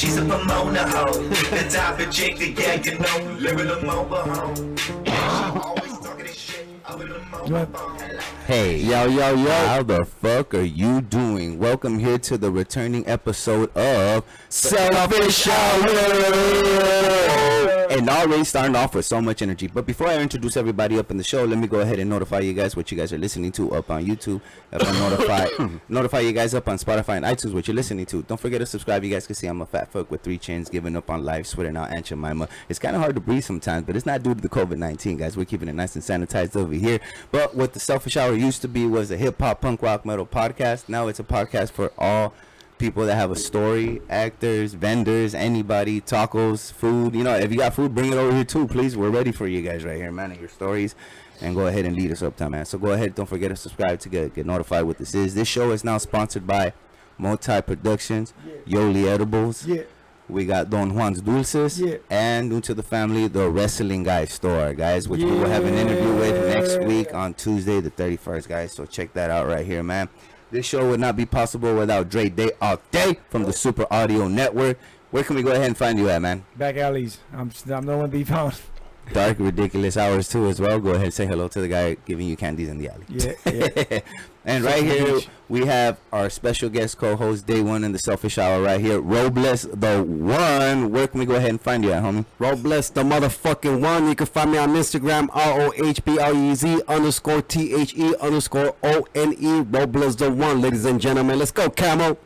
she's a Pomona hoe. The type of chick that yeah, you know, living a mobile home. Yeah, she always talking this shit over the mobile phone. Hey, yo, how the fuck are you doing? Welcome here to the returning episode of Selfish Hour. And already starting off with so much energy. But before I introduce everybody up in the show, let me go ahead and notify you guys what you guys are listening to up on YouTube. Up on notify you guys up on Spotify and iTunes what you're listening to. Don't forget to subscribe. You guys can see I'm a fat fuck with 3 chins, giving up on life, sweating out Aunt Jemima. It's kind of hard to breathe sometimes, but it's not due to the COVID-19, guys. We're keeping it nice and sanitized over here. But what the Selfish Hour used to be was a hip-hop, punk rock, metal podcast. Now it's a podcast for all people that have a story, actors, vendors, anybody, tacos, food. You know, if you got food, bring it over here too, please. We're ready for you guys right here, man, and your stories. And go ahead and lead us up time, man. So go ahead, don't forget to subscribe to get notified what this is. This show is now sponsored by Moti Productions, Yoliedibles. Yeah. We got Don Juan's Dulces, and new to the family, the Wrestling Guy store, guys, which we will have an interview with next week on Tuesday the 31st, guys. So check that out right here, man. This show would not be possible without Dre.day A.K.A. from the Super Audio Network. Where can we go ahead and find you at, man? Back alleys. I'm no one to be found. Dark, ridiculous hours too as well. Go ahead and say hello to the guy giving you candies in the alley. Yeah. And right here we have our special guest co-host day one in the Selfish Hour right here, Rohblez the One. Where can we go ahead and find you at, homie? Rohblez the motherfucking one. You can find me on Instagram, ROHBLEZ_THE_ONE. Rohblez the One, ladies and gentlemen. Let's go, Camo.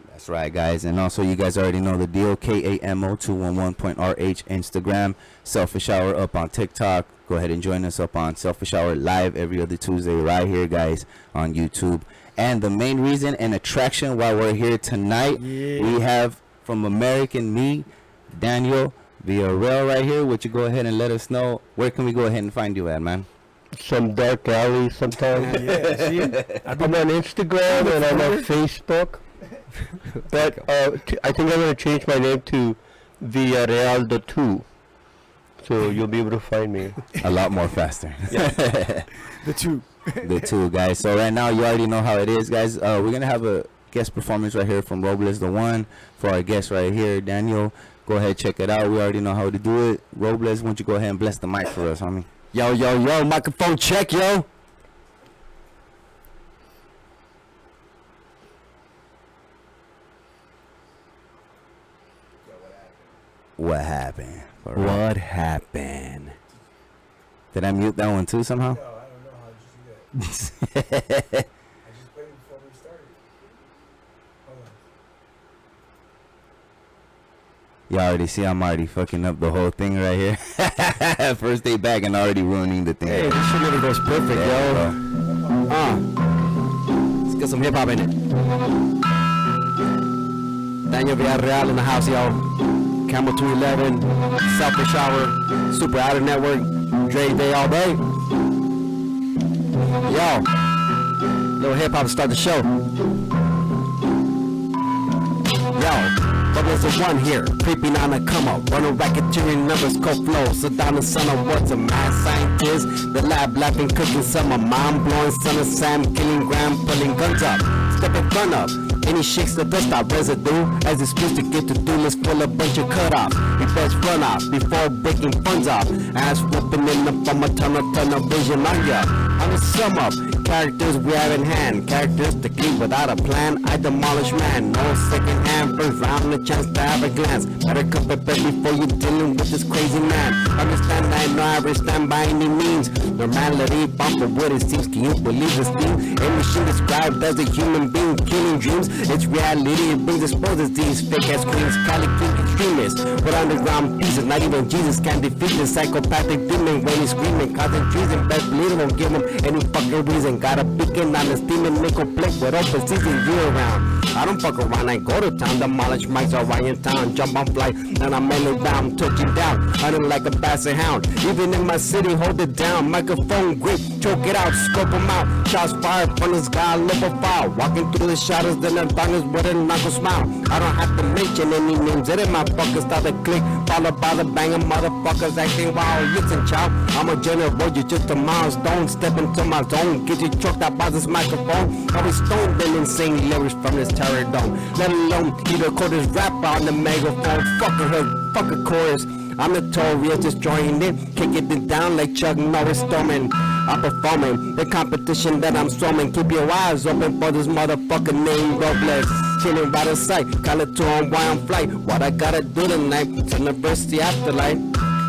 That's right, guys. And also, you guys already know the deal. KAMO211.RH Instagram. Selfish Hour up on TikTok. Go ahead and join us up on Selfish Hour live every other Tuesday right here, guys, on YouTube. And the main reason and attraction why we're here tonight, we have from American Me, Daniel Villarreal right here. Would you go ahead and let us know where can we go ahead and find you at, man? Some dark alley sometimes. I'm on Instagram and I'm on Facebook. But I think I'm going to change my name to Villarreal the 2. So you'll be able to find me. A lot more faster. The 2. The 2, guys. So right now, you already know how it is, guys. We're going to have a guest performance right here from Rohblez the One for our guest right here, Daniel. Go ahead, check it out. We already know how to do it. Rohblez, why don't you go ahead and bless the mic for us, homie? Yo, microphone check, yo. What happened? What happened? Did I mute that one too somehow? No, I don't know how to do that. I just played it before we started. Hold on. Y'all already see I'm already fucking up the whole thing right here. First day back and already ruining the thing. Hey, this shit never goes perfect, yo. Let's get some hip hop in it. Daniel Villarreal in the house, yo. Camel 211, Selfish Hour, Super Outer Network, Dre.day all day. Yo, little hip hop to start the show. Yo, Rohblez the One here, creeping on a come up, running racketeering numbers, cold flow, Saddam the son of what's a mad scientist, the lab laughing, cooking summer, mind blowing, son of Sam, killing Graham, pulling guns up, stepping front up. Any shakes the best stop residue as it's supposed to get to do list full of bunch of cut off. We best run off before breaking funds off. Ass whooping in the from a tunnel vision on ya. On the sum up, characters we have in hand. Characteristically without a plan, I demolish man. No second hand, first round, a chance to have a glance. Better come prepared before you dealing with this crazy man. Understand I know I stand by any means. Normality, bumper what it seems. Can you believe this thing? A machine described as a human being killing dreams. It's reality, it brings exposes these fake ass queens, Cali King extremists with underground pieces. Not even Jesus can defeat this psychopathic demon when he's screaming, causing treason. Best believe it won't give him any fucking reason. Got a beacon on his demon, make a plate with open season year round. I don't fuck around, I go to town. Demolish mics are right in town. Jump on flight, and I'm mellow down, touching down. Hunting like a basset hound. Even in my city, hold it down. Microphone grip, choke it out, scope them out. Shots fired from this guy, live a fire. Walking through the shadows, then the darkness with a knuckle smile. I don't have to mention any names. It in my fuckers start to click. Followed by the banging motherfuckers acting wild. Listen, child, I'm a general, you're just a milestone. Step into my zone, get you choked out by this microphone. I'll be stoned and insane lyrics from this tear it down. Let alone he record his rap on the megaphone. Fuck a hook, fuck a chorus. I'm notorious, destroying it, kicking it down like Chuck Norris storming. I'm performing the competition that I'm storming. Keep your eyes open for this motherfucker named Rohblez. Chilling by the side, call it to on why I'm flight. What I gotta do tonight, turn the verse the afterlife.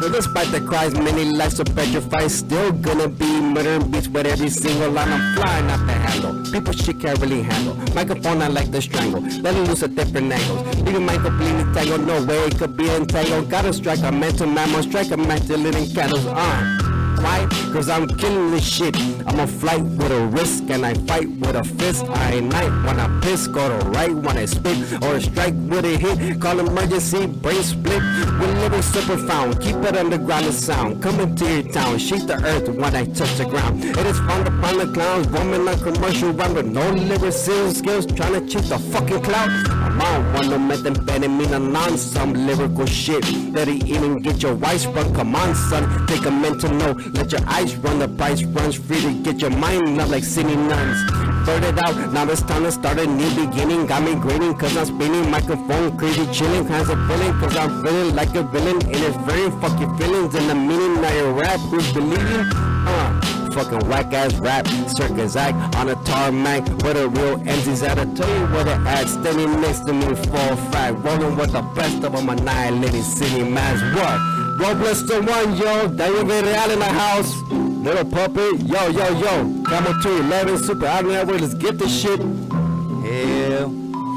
But despite the cries, many lives are petrified. Still gonna be murdering beats with every single line. I'm flying off the handle. People shit can't really handle. Microphone I like to strangle. Let it loose at different angles. Leaving my completely tangled. No way it could be entangled. Gotta strike a mental mammal. Strike a match to living candles. Why? Cause I'm killing this shit. I'm a flight with a risk and I fight with a fist. I night when I piss, go to right when I spit, or strike with a hit. Call emergency, brain split. We're living super found. Keep it underground the sound. Coming to your town, shake the earth when I touch the ground. It is fun upon the clowns, roaming on commercial run with no lyrical skills, trying to cheat the fucking clout. I'm on one of methamphetamine and on some lyrical shit that he even get your wife sprung. Come on, son, take a mental note. Let your eyes run, the price runs free to get your mind up like city nuns. Burn it out, now it's time to start a new beginning. Got me grading cause I'm spinning, microphone crazy chilling. Hands are feeling cause I'm feeling like a villain. Interfering, fuck your feelings and the meaning of your rap. Who's believing? Fucking whack ass rap, circus act on a tarmac where the real MCs at. I tell you where they at, standing next to me full frack, rolling with the best of them, annihilating city mass. What? Rohblez the one, yo. Daniel Villarreal in the house. Little puppet, yo. Camel 211, super out there. Let's get this shit. Hell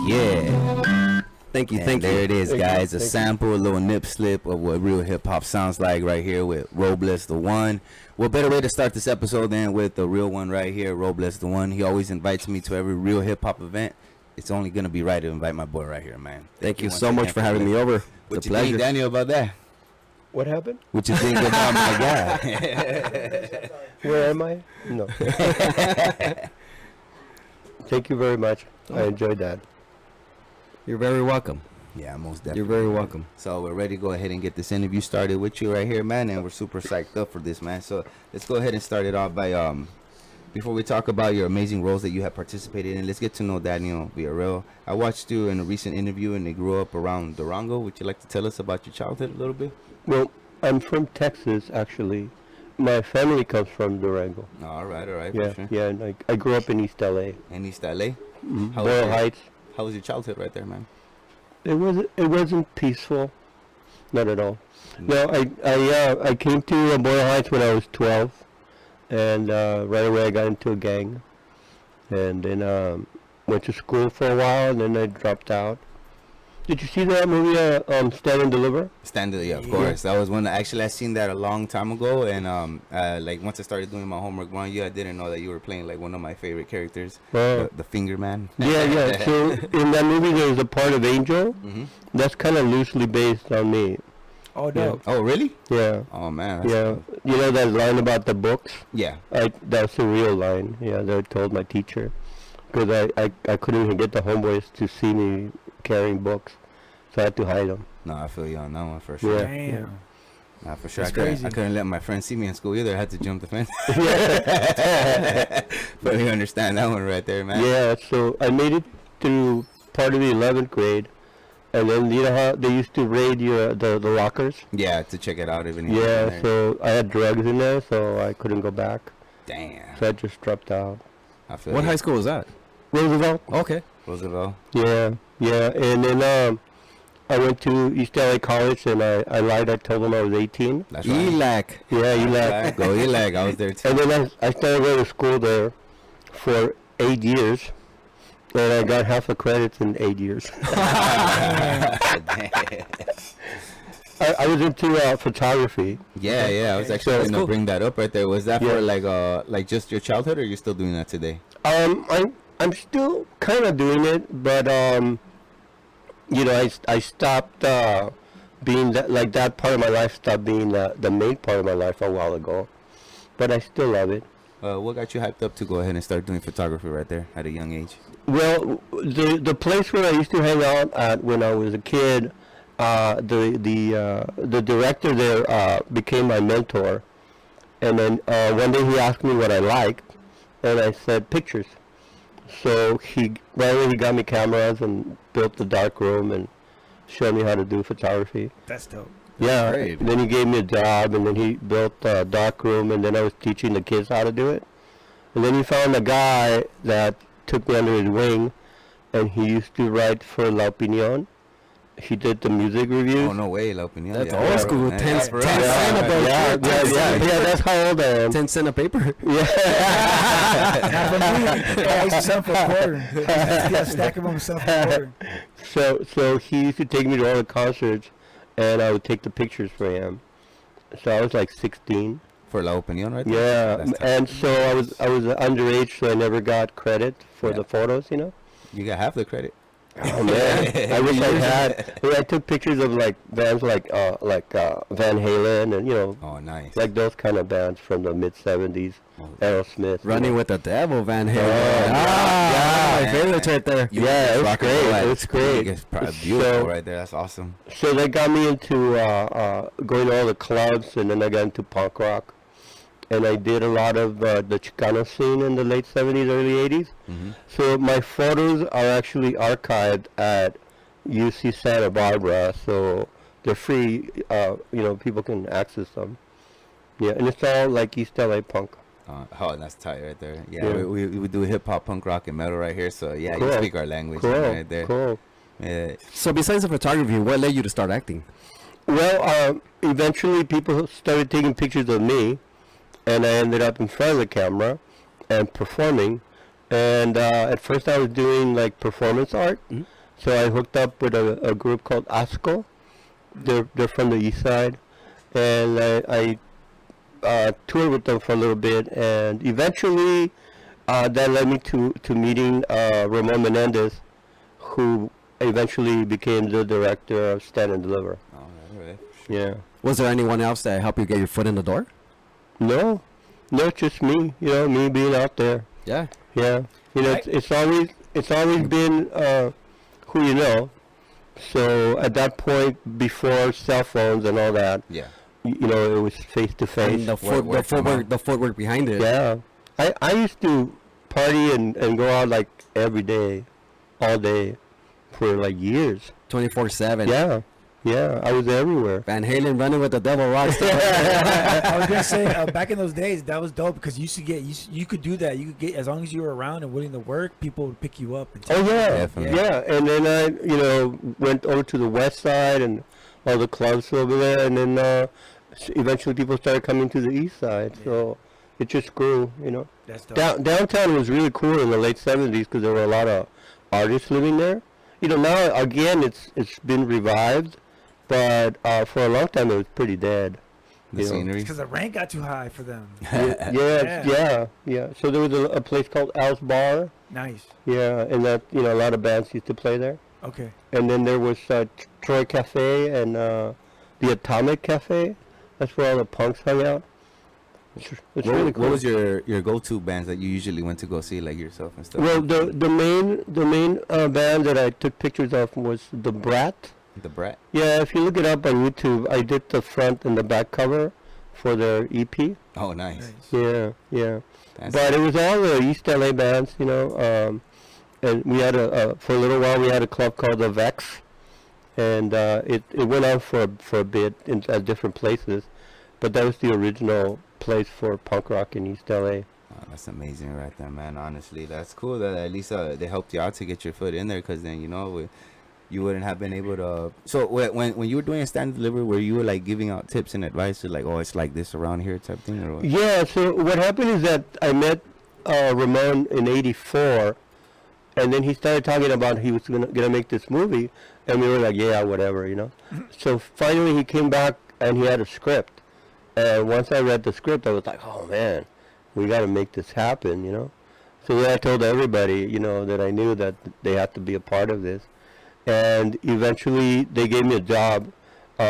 yeah. Thank you, And thank you. there it is, Thank you, guys. A thank you. sample, a little nip slip of what real hip hop sounds like right here with Rohblez the one. What better way to start this episode than with the real one right here, Rohblez the one. He always invites me to every real hip hop event. It's only gonna be right to invite my boy right here, man. Thank you once so much again for having me over. What It's a you think, pleasure. Daniel, about that? What happened? What you think about my guy? Where am I? No. Thank you very much. I enjoyed that. You're very welcome. Yeah, most definitely. You're very welcome. So we're ready to go ahead and get this interview started with you right here, man, and we're super psyched up for this, man. So let's go ahead and start it off by before we talk about your amazing roles that you have participated in, let's get to know Daniel Villarreal. I watched you in a recent interview, and they grew up around Durango. Would you like to tell us about your childhood a little bit? Well, I'm from Texas, actually. My family comes from Durango. All right, Yeah, for sure. yeah. And I grew up in East LA. In East LA? How was Boyle your- Heights. How was your childhood right there, man? It wasn't peaceful, not at all. No, I came to Boyle Heights when I was 12, and right away I got into a gang, and then went to school for a while, and then I dropped out. Did you see that movie, Stand and Deliver? Standard, yeah, of course. That was one. Actually, I seen that a long time ago, and like once I started doing my homework around you, I didn't know that you were playing like one of my favorite characters, the Finger Man. Yeah. So in that movie, there's a part of Angel Mhm. that's kind of loosely based on me. Oh, no. Oh, really? Yeah. Oh man. That's Yeah. cool. You know that line about the books? Yeah. That's a real line. Yeah, that I told my teacher, because I couldn't even get the homeboys to see me carrying books, so I had to hide them. No, I feel you on that one for sure. Yeah. Damn. Nah, for sure. That's I crazy. couldn't let my friends see me in school either. I had to jump the fence. But you understand that one right there, man. Yeah, so I made it through part of the 11th grade, and then you know how they used to raid the lockers? Yeah, to check it out even. if you're in Yeah, there. so I had drugs in there, so I couldn't go back. Damn. So I just dropped out. I feel What you. high school was that? Roosevelt? Okay. Roosevelt. Yeah, and then I went to East LA College, and I lied. I told them I was 18. That's right. ELAC. Yeah, you That's lied. right. Go Elag. I was there too. And then I started going to school there for 8 years, and I got half the credits in 8 years. I was into photography. Yeah. I was actually That's gonna cool. bring that up right there. Was that Yeah. for like just your childhood, or you're still doing that today? I'm still kind of doing it, but you know, I stopped being that part of my life stopped being the main part of my life a while ago, but I still love it. What got you hyped up to go ahead and start doing photography right there at a young age? Well, the place where I used to hang out at when I was a kid, the director there became my mentor, and then one day he asked me what I liked, and I said pictures, So right away he got me cameras and built the dark room and showed me how to do photography. That's dope. Yeah. great. Then he gave me a job, and then he built a dark room, and then I was teaching the kids how to do it. And then he found a guy that took me under his wing, and he used to write for La Opinion. He did the music reviews. Oh, no way, La Opinion. That's yeah, old school. man. 10 That's real. cent a paper. That's how old I am. 10 cent a paper. Not for me. I used to sell for a quarter. Yeah, stack of them sell for a quarter. So he used to take me to all the concerts, and I would take the pictures for him. So I was like 16. For La Opinion, right? Yeah, That's tough. and so I was underage, so I never got credit for the photos, you know. You got half the credit. Oh man, I wish I had. I took pictures of like bands like Van Halen and Oh, nice. like those kind of bands from the mid '70s, Aerosmith. Running with the devil, Van Halen. yeah. My favorites right there. Yeah, it was Rock and great. roll at It its was great. peak. It's probably beautiful So- right there. That's awesome. So they got me into going to all the clubs, and then I got into punk rock. And I did a lot of the Chicano scene in the late 70s, early 80s. Mm-hmm. So my photos are actually archived at UC Santa Barbara, so they're free. People can access them. Yeah, and it's all like East LA punk. Oh, that's tight right there. Yeah, Yeah. we do hip hop, punk rock, and metal right here. So yeah, Cool. you speak our language Cool, right there. cool. Yeah. So besides the photography, what led you to start acting? Well, eventually people started taking pictures of me, and I ended up in front of the camera and performing. And at first I was doing like performance art. Mhm. So I hooked up with a group called ASCO. They're from the east side. And I toured with them for a little bit. And eventually that led me to meeting Ramon Menendez, who eventually became the director of Stand and Deliver. All right. Yeah. Was there anyone else that helped you get your foot in the door? No, just me. Me being out there. Yeah. Yeah, it's always been who you know. So at that point, before cell phones and all that, Yeah. it was face to face. The footwork behind it. Yeah, I used to party and go out like every day, all day, for like years. 24/7. Yeah, I was everywhere. Van Halen running with the devil rocks. I was gonna say back in those days that was dope because you could do that. You could get, as long as you were around and willing to work, people would pick you up. And Oh yeah, Definitely. yeah. And then I, went over to the west side and all the clubs over there, and then eventually people started coming to the east side. So it just grew, That's dope. Downtown was really cool in the late '70s because there were a lot of artists living there. Now again it's been revived, but for a long time it was pretty dead. The scenery. Because the rent got too high for them. Yeah. So there was a place called Al's Bar. Nice. Yeah, and that a lot of bands used to play there. Okay. And then there was Troy Cafe and the Atomic Cafe. That's where all the punks hung out. It's really cool. What was your go-to bands that you usually went to go see, like yourself and stuff? Well, the main band that I took pictures of was the Brat. The Brat. Yeah, if you look it up on YouTube, I did the front and the back cover for their EP. Oh, nice. Yeah. That's But it was all the East LA bands, and we had for a little while we had a club called the Vex, and it went on for a bit at different places, but that was the original place for punk rock in East LA. Oh, that's amazing right there, man. Honestly, that's cool that at least they helped you out to get your foot in there, because then you wouldn't have been able to. So when you were doing a stand delivery, were you like giving out tips and advice to like, oh, it's like this around here type thing, or what? Yeah, so what happened is that I met Ramon in '84, and then he started talking about he was gonna make this movie, and we were like, yeah, whatever, So finally he came back and he had a script, and once I read the script, I was like, oh man, we got to make this happen, So then I told everybody, that I knew that they had to be a part of this, and eventually they gave me a job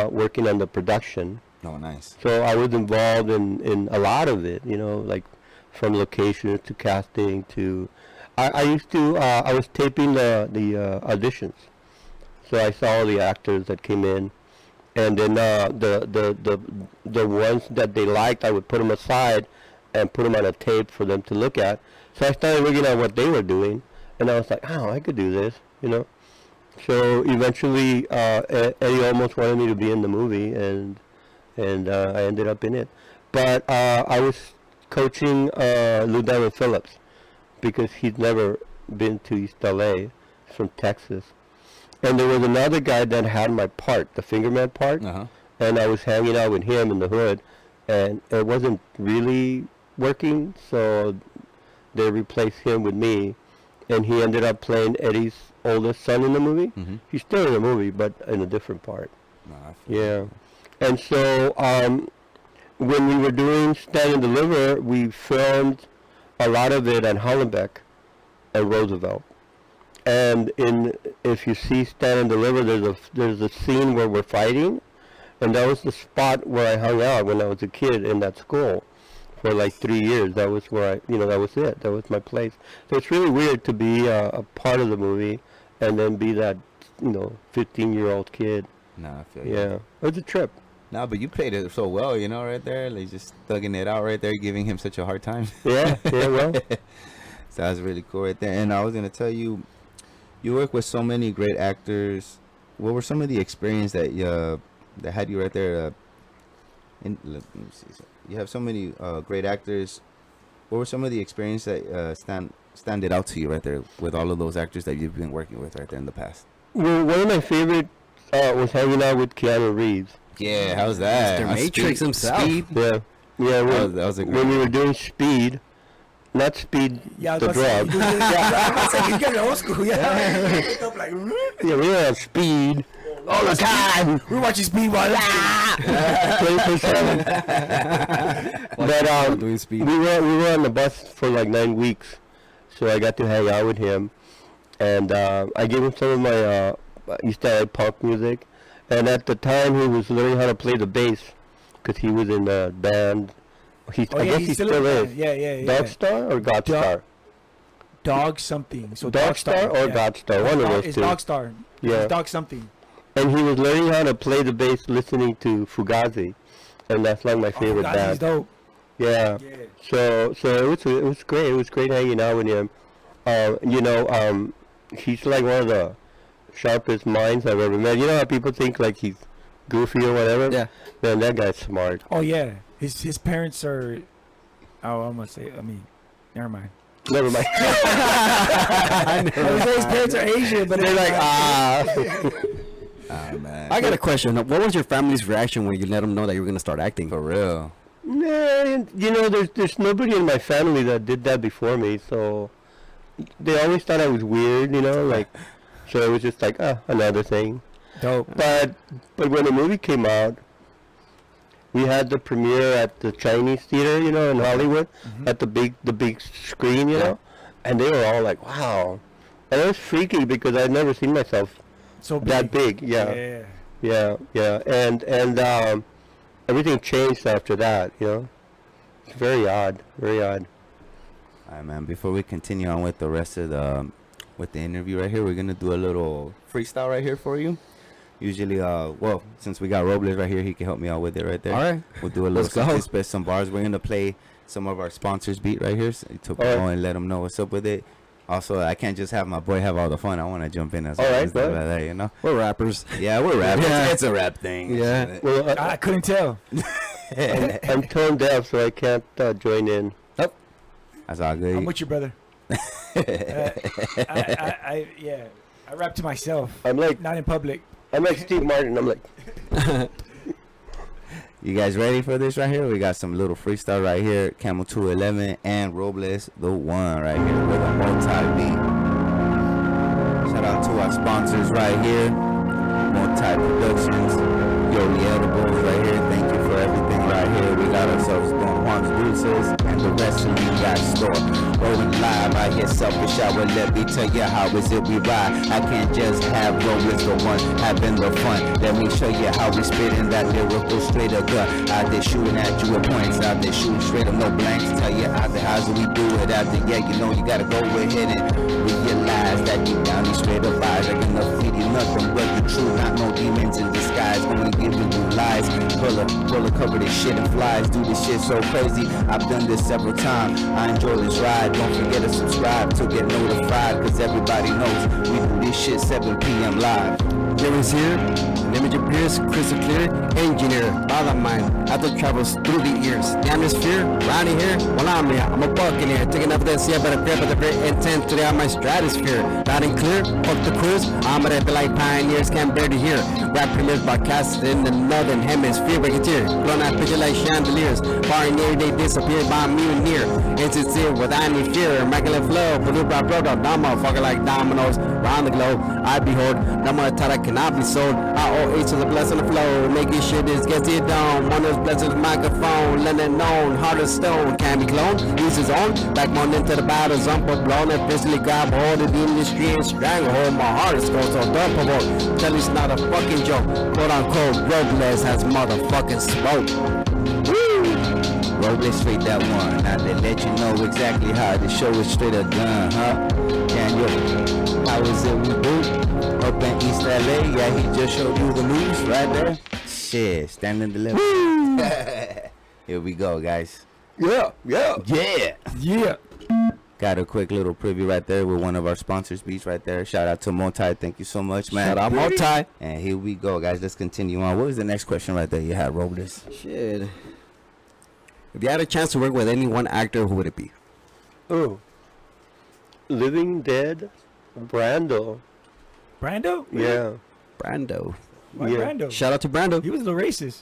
working on the production. Oh, nice. So I was involved in a lot of it, like from locations to casting to, I was taping the auditions. So I saw all the actors that came in, and then the ones that they liked, I would put them aside and put them on a tape for them to look at. So I started looking at what they were doing, and I was like, oh, I could do this, you know. So eventually, Eddie almost wanted me to be in the movie, and I ended up in it. But I was coaching Lou Diamond Phillips because he'd never been to East LA, from Texas. And there was another guy that had my part, the fingerman part, and I was hanging out with him in the hood, and it wasn't really working, so they replaced him with me, and he ended up playing Eddie's oldest son in the movie. He's still in the movie, but in a different part. Yeah. And so when we were doing Stand and Deliver, we filmed a lot of it at Hollenbeck and Roosevelt. And if you see Stand and Deliver, there's a scene where we're fighting, and that was the spot where I hung out when I was a kid in that school for like 3 years. That was where that was it. That was my place. So it's really weird to be a part of the movie and then be that 15-year-old kid. Nah, I feel Yeah, it was a trip. No, but you played it so well, right there. Like, just thugging it out right there, giving him such a hard time. Yeah, well. So that was really cool right there. And I was going to tell you, you work with so many great actors. What were some of the experience that had you right there? Let me see. You have so many great actors. What were some of the experience that standed out to you right there with all of those actors that you've been working with right there in the past? Well, one of my favorite was hanging out with Keanu Reeves. Yeah, how's that? Mr. Matrix himself. Speed? Yeah. That was a great when we were doing Speed, not Speed, Yeah, the drug. You get old school. Yeah. Yeah, we were on Speed all the time. We're watching Speed while 24/7. But Doing Speed. we were on the bus for like 9 weeks, so I got to hang out with him, and I gave him some of my East LA punk music, and at the time he was learning how to play the bass because he was in a band. I guess he still is. Yeah. Dogstar or Godstar? Dog something. So Dogstar or Godstar, one of those it's two. Dogstar. Yeah. It's Dog something. And he was learning how to play the bass listening to Fugazi, and that's like my favorite Fugazi's band. dope. Yeah. So it was great. It was great hanging out with him. He's like one of the sharpest minds I've ever met. You know how people think like he's goofy or whatever? Yeah. Man, that guy's smart. Oh yeah. His parents are. Oh, I'm gonna say. Never mind. Never mind. I was gonna say his parents are Asian, but They're like, Oh, man. I got a question. What was your family's reaction when you let them know that you were going to start acting? For real. Man, there's nobody in my family that did that before me, so they always thought I was weird, like, so it was just like, another thing. dope. But when the movie came out, we had the premiere at the Chinese theater, in Hollywood, at the big screen, and they were all like, wow. And it was freaky because I'd never seen myself So that big. Yeah. And everything changed after that, It's very odd. All right, man. Before we continue on with the rest of the interview right here, we're gonna do a little freestyle right here for you. Usually, since we got Rohblez right here, he can help me out with it right there. All right. We'll do a little Let's go. something, spit some bars. We're gonna play some of our sponsors beat right here to promote and let them know what's up with it. Also, I can't just have my boy have all the fun. I want to jump in as well. Right, Stuff like that, We're rappers. Yeah, we're rapping. Yeah. It's a rap thing. Yeah. Well, I couldn't tell. I'm tone deaf, so I can't join in. That's all good. I'm with you, brother. I rap to myself, I'm like not in public. Steve Martin. I'm like, You guys ready for this right here? We got some little freestyle right here. Camel 211 and Rohblez the One right here with a multi-beat. Shout out to our sponsors right here. Multi Productions. Yoliedibles right here. Thank you for everything right here. We got ourselves going Juan's Dulces and the rest of you got store. Rolling live, I get selfish. I will let me tell you how is it we ride. I can't just have Rohblez the One having the fun. Let me show you how we spit in that lyrical straight up gut. Out there shooting at you with points. Out there shooting straight up, no blanks. Tell you out there how do we do it. Out there, you gotta go ahead and realize. lies that deep down these straight up eyes. I cannot feed you nothing but the truth, not no demons in disguise. Only giving you lies. Pull a cover this shit and flies. Do this shit so crazy. I've done this several times. I enjoy this ride. Don't forget to subscribe to get notified, cause everybody knows we do this shit 7 p.m. live. Jerry's here, the image appears crystal clear. Engineer, bother mind, after travels through the ears. The atmosphere, around here, well I'm here, I'm a buccaneer. Taking up this, yeah, but a grip of the very intent today on my stratosphere. Loud and clear, fuck the cruise, I'm gonna be like pioneers, can't bear to hear. Rap premieres broadcasted in the northern hemisphere. Racketeer, blown out picture like chandeliers. Far and near, they disappear by me and near. Insincere, without any fear. Immaculate flow, blue brought up, that motherfucker like dominoes. Round the globe, I behold, no more that cannot be sold. I owe each of the blessing of flow. Making sure this gets it done. One of those blessings microphone, let it known. Heart of stone, can be cloned. Use his own. Backbone into the battle zone. But blown and physically grab hold of the industry and stranglehold. My heart is cold, so don't provoke. Tell you it's not a fucking joke. Quote unquote, Rohblez has motherfucking smoke. Rohblez straight that one. Now they let you know exactly how the show is straight up done, huh? Daniel, how is it we do? Up in East LA, yeah, he just showed you the news right there. Shit, standing delivery. Here we go, guys. Yeah. Yeah. Got a quick little preview right there with one of our sponsors, beats right there. Shout out to Moti. Thank you so much, man. Shout out Moti. And here we go, guys. Let's continue on. What was the next question right there you had, Rohblez? Shit. If you had a chance to work with any one actor, who would it be? Oh. Living Dead, Brando. Brando? Yeah. Brando. Why Yeah. Brando? Shout out to Brando. He was a little racist.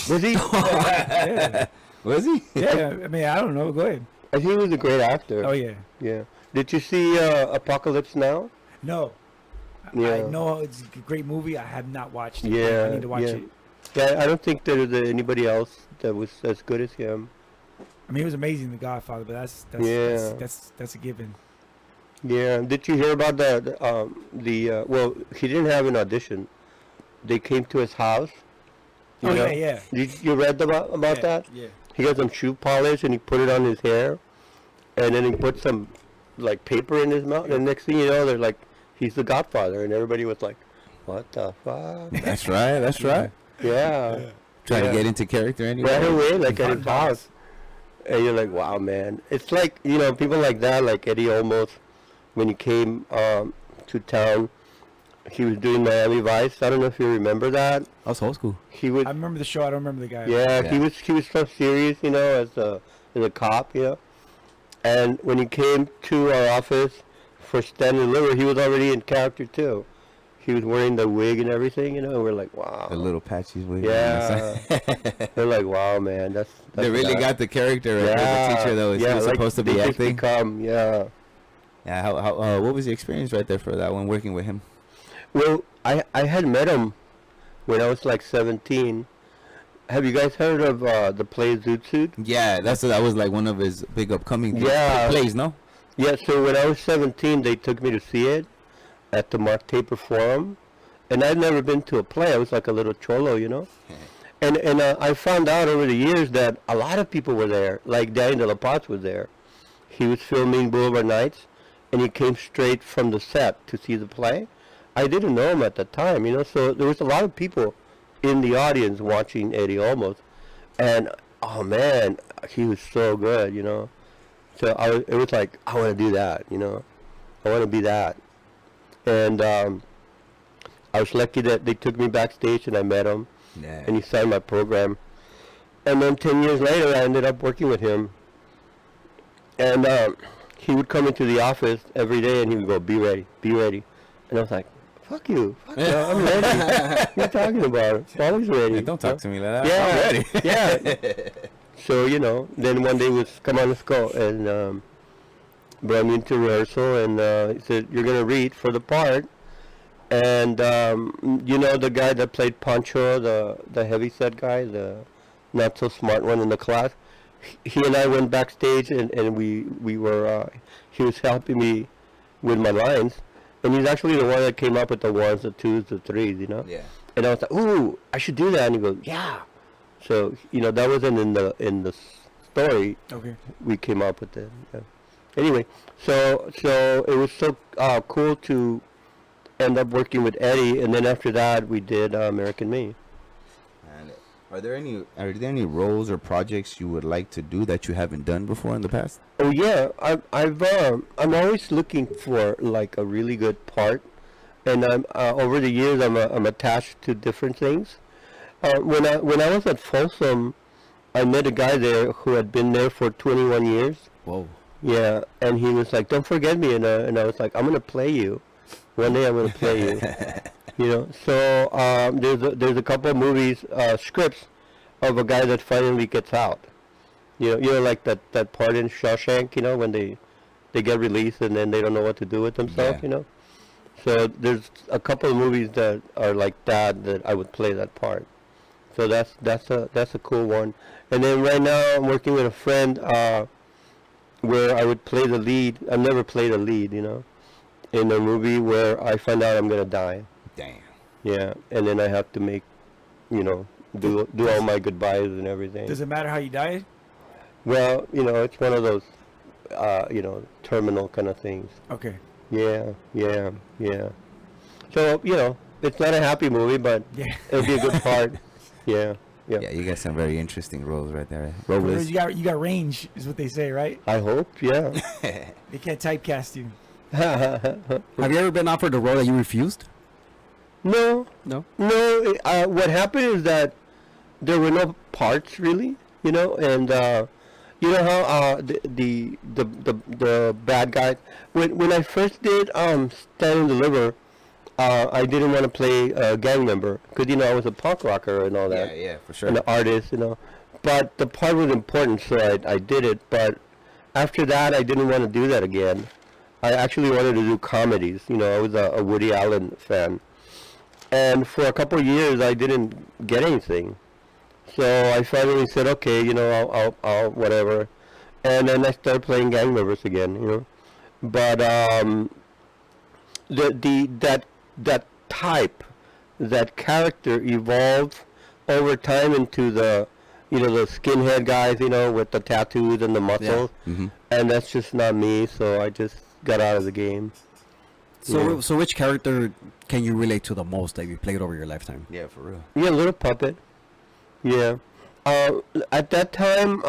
Was he? Yeah. Was he? Yeah. I mean, I don't know. Go ahead. I think he was a great actor. Oh yeah. Yeah. Did you see Apocalypse Now? No. Yeah. I know it's a great movie. I have not watched it. Yeah. I need to watch yeah. it. Yeah, I don't think there's anybody else that was as good as him. I mean, it was amazing, The Godfather, but that's Yeah. that's a given. Yeah. Did you hear about well, he didn't have an audition. They came to his house. You Oh know? yeah. You read about Yeah, that? Yeah. He got some shoe polish and he put it on his hair, and then he put some like paper in his mouth. And next thing you know, they're like, he's the Godfather, and everybody was like, "What the fuck?" That's right. That's right. Yeah. Trying Yeah. to get into character anyway. Right away, like at Fun his boss. house. And you're like, wow, man. It's like, people like that, like Eddie Olmos, when he came to town, he was doing Miami Vice. I don't know if you remember that. That was old school. He would, I remember the show. I don't remember the guy. yeah, Yeah. he was so serious, as a cop, And when he came to our office for Stand and Deliver, he was already in character too. He was wearing the wig and everything, and we're like, wow. The little patches with Yeah. They're like, wow, man, that's They really that. got the character right there. The teacher that was, he was like, supposed to they be just acting. become, yeah. Yeah, how what was the experience right there for that one, working with him? Well, I had met him when I was like 17. Have you guys heard of the play Zoot Suit? Yeah, that was like one of his big upcoming Yeah. plays, no? Yeah, so when I was 17, they took me to see it at the Mark Taper Forum. And I'd never been to a play. I was like a little cholo, And I found out over the years that a lot of people were there. Like Daniel Villarreal was there. He was filming Boulevard Nights, and he came straight from the set to see the play. I didn't know him at the time, so there was a lot of people in the audience watching Eddie Olmos. And, oh man, he was so good, So it was like, I want to do that, I want to be that. And I was lucky that they took me backstage and I met him. Yeah. And he signed my program. And then 10 years later, I ended up working with him. And he would come into the office every day and he would go, be ready, be ready. And I was like, fuck you, I'm ready. What are you talking about? I'm always ready. Hey, don't talk to me like that. Yeah, I'm ready. yeah. So, then one day he was, come on, let's go. And brought me into rehearsal and he said, you're going to read for the part. And, the guy that played Pancho, the heavyset guy, the not so smart one in the class, he and I went backstage and we were, he was helping me with my lines. And he's actually the one that came up with the ones, the twos, the threes, Yeah. And I was like, ooh, I should do that. And he goes, yeah. So, that wasn't in the story. Okay. We came up with it. Yeah. Anyway, so it was so cool to end up working with Eddie, and then after that we did American Me. And are there any roles or projects you would like to do that you haven't done before in the past? Oh yeah, I'm always looking for like a really good part, and I'm over the years I'm attached to different things. When I was at Folsom, I met a guy there who had been there for 21 years. Whoa. Yeah, and he was like, "Don't forget me," and I was like, "I'm gonna play you. One day I'm gonna play you." You know. So there's a couple of movies scripts of a guy that finally gets out. You know, like that part in Shawshank. You know, when they get released and then they don't know what to do with themselves. Yeah. You know. So there's a couple of movies that are like that I would play that part. So that's a cool one. And then right now I'm working with a friend where I would play the lead. I've never played a lead, you know, in a movie where I find out I'm gonna die. Damn. Yeah, and then I have to make, you know, do all my goodbyes and everything. Does it matter how you die? Well, you know, it's one of those, you know, terminal kind of things. Okay. Yeah. So, you know, it's not a happy movie, but Yeah. it'll be a good part. Yeah. Yeah, you got some very interesting roles right there. Whereas Rohblez. you got range, is what they say, right? I hope, yeah. They can't typecast you. Have you ever been offered a role that you refused? No. No. What happened is that there were no parts really, you know, and you know how the bad guy. When I first did Stand and Deliver, I didn't want to play a gang member because, you know, I was a punk rocker and all that. Yeah, for sure. And an artist, you know. But the part was important, so I did it. But after that, I didn't want to do that again. I actually wanted to do comedies. You know, I was a Woody Allen fan. And for a couple of years, I didn't get anything. So I finally said, okay, you know, I'll whatever. And then I started playing gang members again, you know. But that type, that character evolved over time into the, you know, the skinhead guys, you know, with the tattoos and the muscles. Yeah. Mm-hmm. And that's just not me, so I just got out of the game. So which character can you relate to the most that you played over your lifetime? Yeah, for real. Yeah, Little Puppet. Yeah. At that time,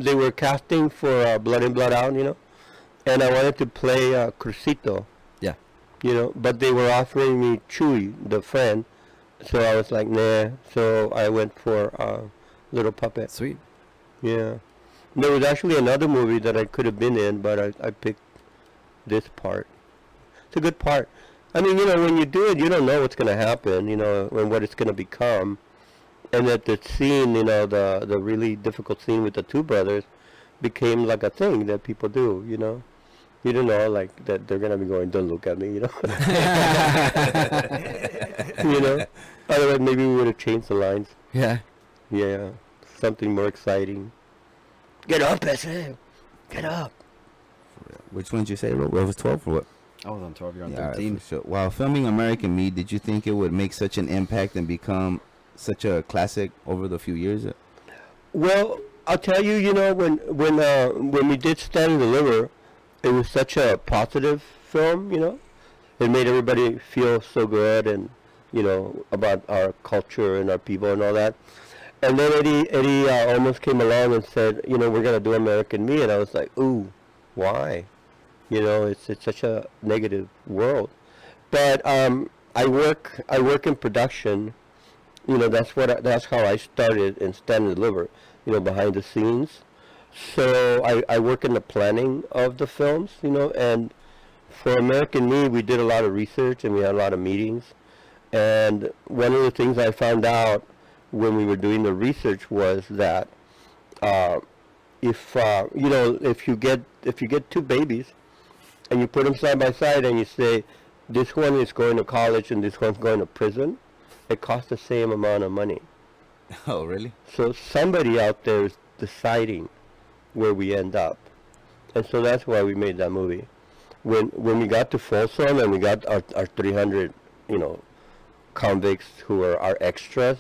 they were casting for Blood In, Blood Out, you know, and I wanted to play Crucito. Yeah. You know, but they were offering me Chewy, the friend, so I was like, nah. So I went for Little Puppet. Sweet. Yeah. There was actually another movie that I could have been in, but I picked this part. It's a good part. I mean, you know, when you do it, you don't know what's going to happen, you know, and what it's going to become. And that the scene, you know, the really difficult scene with the two brothers became like a thing that people do, you know. You don't know, like, that they're going to be going, don't look at me, you know. You know. Otherwise, maybe we would have changed the lines. Yeah. Yeah. Something more exciting. Get up, SM. Get up. Which one did you say, Rohblez? Was 12 or what? I was on 12, you're on Yeah, all right, 13. for sure. While filming American Me, did you think it would make such an impact and become such a classic over the few years? Well, I'll tell you, you know, when we did Stand and Deliver, it was such a positive film, you know. It made everybody feel so good and, you know, about our culture and our people and all that. And then Eddie almost came along and said, you know, we're going to do American Me. And I was like, ooh, why? You know, it's such a negative world. But I work in production. You know, that's how I started in Stand and Deliver, you know, behind the scenes. So I work in the planning of the films, you know, and for American Me, we did a lot of research and we had a lot of meetings. And one of the things I found out when we were doing the research was that if you know, if you get two babies and you put them side by side and you say this one is going to college and this one's going to prison, it costs the same amount of money. Oh, really? So somebody out there is deciding where we end up, and so that's why we made that movie. When we got to Folsom and we got our 300, you know, convicts who are our extras,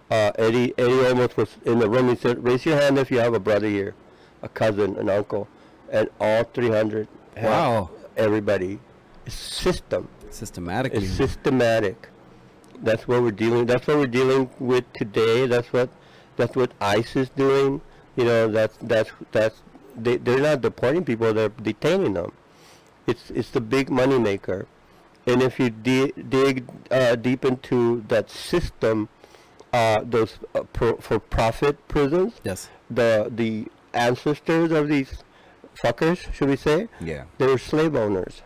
Eddie almost was in the room. He said, "Raise your hand if you have a brother here, a cousin, an uncle." and all 300 have Wow. everybody. It's Systematically. It's systematic. That's what we're dealing. That's what we're dealing with today. That's what ICE is doing. You know, they're not deporting people. They're detaining them. It's the big money maker. And if you dig deep into that system, those for-profit prisons, Yes. the ancestors of these fuckers, should we say, Yeah. they were slave owners.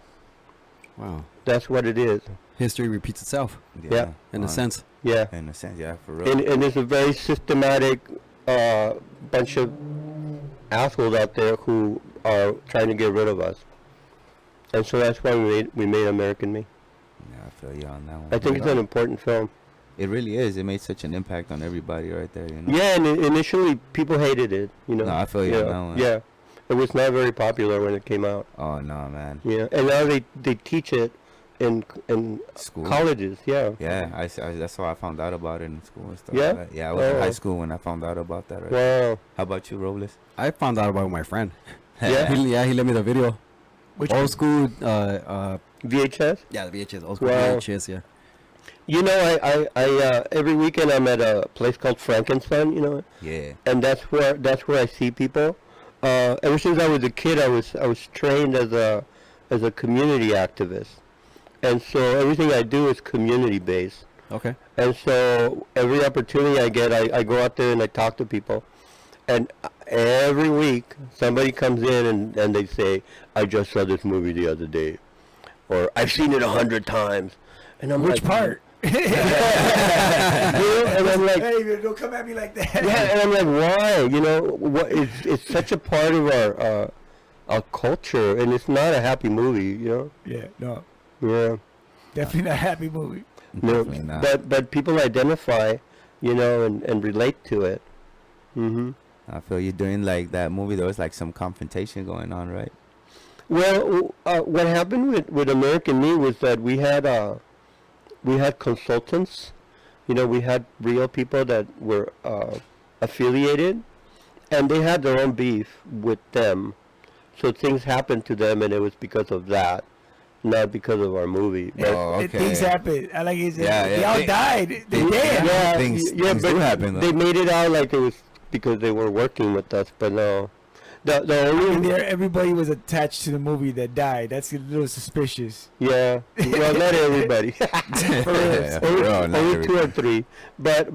Wow. That's what it is. History repeats itself, Yeah. in a sense. Yeah. In a sense, yeah, for real. And it's a very systematic bunch of assholes out there who are trying to get rid of us. And so that's why we made American Me. Yeah, I feel you on that one. I think it's an important film. It really is. It made such an impact on everybody right there, you know? Yeah, and initially people hated it, you know. No, I feel you on that one. Yeah. It was not very popular when it came out. Oh, no, man. Yeah. And now they teach it in School? colleges, yeah. Yeah, I that's how I found out about it in school and stuff. Yeah? Like that. Yeah, I was in Oh. high school when I found out about that. Right? Wow. How about you, Rohblez? I found out about my friend. Yeah? He let me the video. Which Old school, VHS? yeah, the VHS, old school Wow. VHS, yeah. You know, I every weekend I'm at a place called Frankenstein, you know, Yeah. and that's where I see people. Ever since I was a kid, I was trained as a community activist, and so everything I do is community based. Okay. And so every opportunity I get, I go out there and I talk to people, and every week somebody comes in and they say, "I just saw this movie the other day," or "I've seen it 100 times," and I'm Which like, part? You know, and I'm like, Hey, don't come at me like that. yeah, and I'm like, why? You know, what? It's such a part of our culture, and it's not a happy movie. You know. Yeah, no, Yeah. definitely not a happy movie. No, Definitely not. but people identify, you know, and relate to it. Mhm. I feel you during like that movie. There was like some confrontation going on, right? Well, what happened with American Me was that we had consultants. You know, we had real people that were affiliated, and they had their own beef with them. So things happened to them, and it was because of that, not because of our movie. But Oh, okay. Things happen. I like it. Yeah, They yeah, all they- died. They they- did. yeah. Things but do happen, though. they made it out like it was because they were working with us, but no. The I mean, only everybody was attached to the movie that died. That's a little suspicious. yeah, well, not everybody. For real. Only 2 or 3, but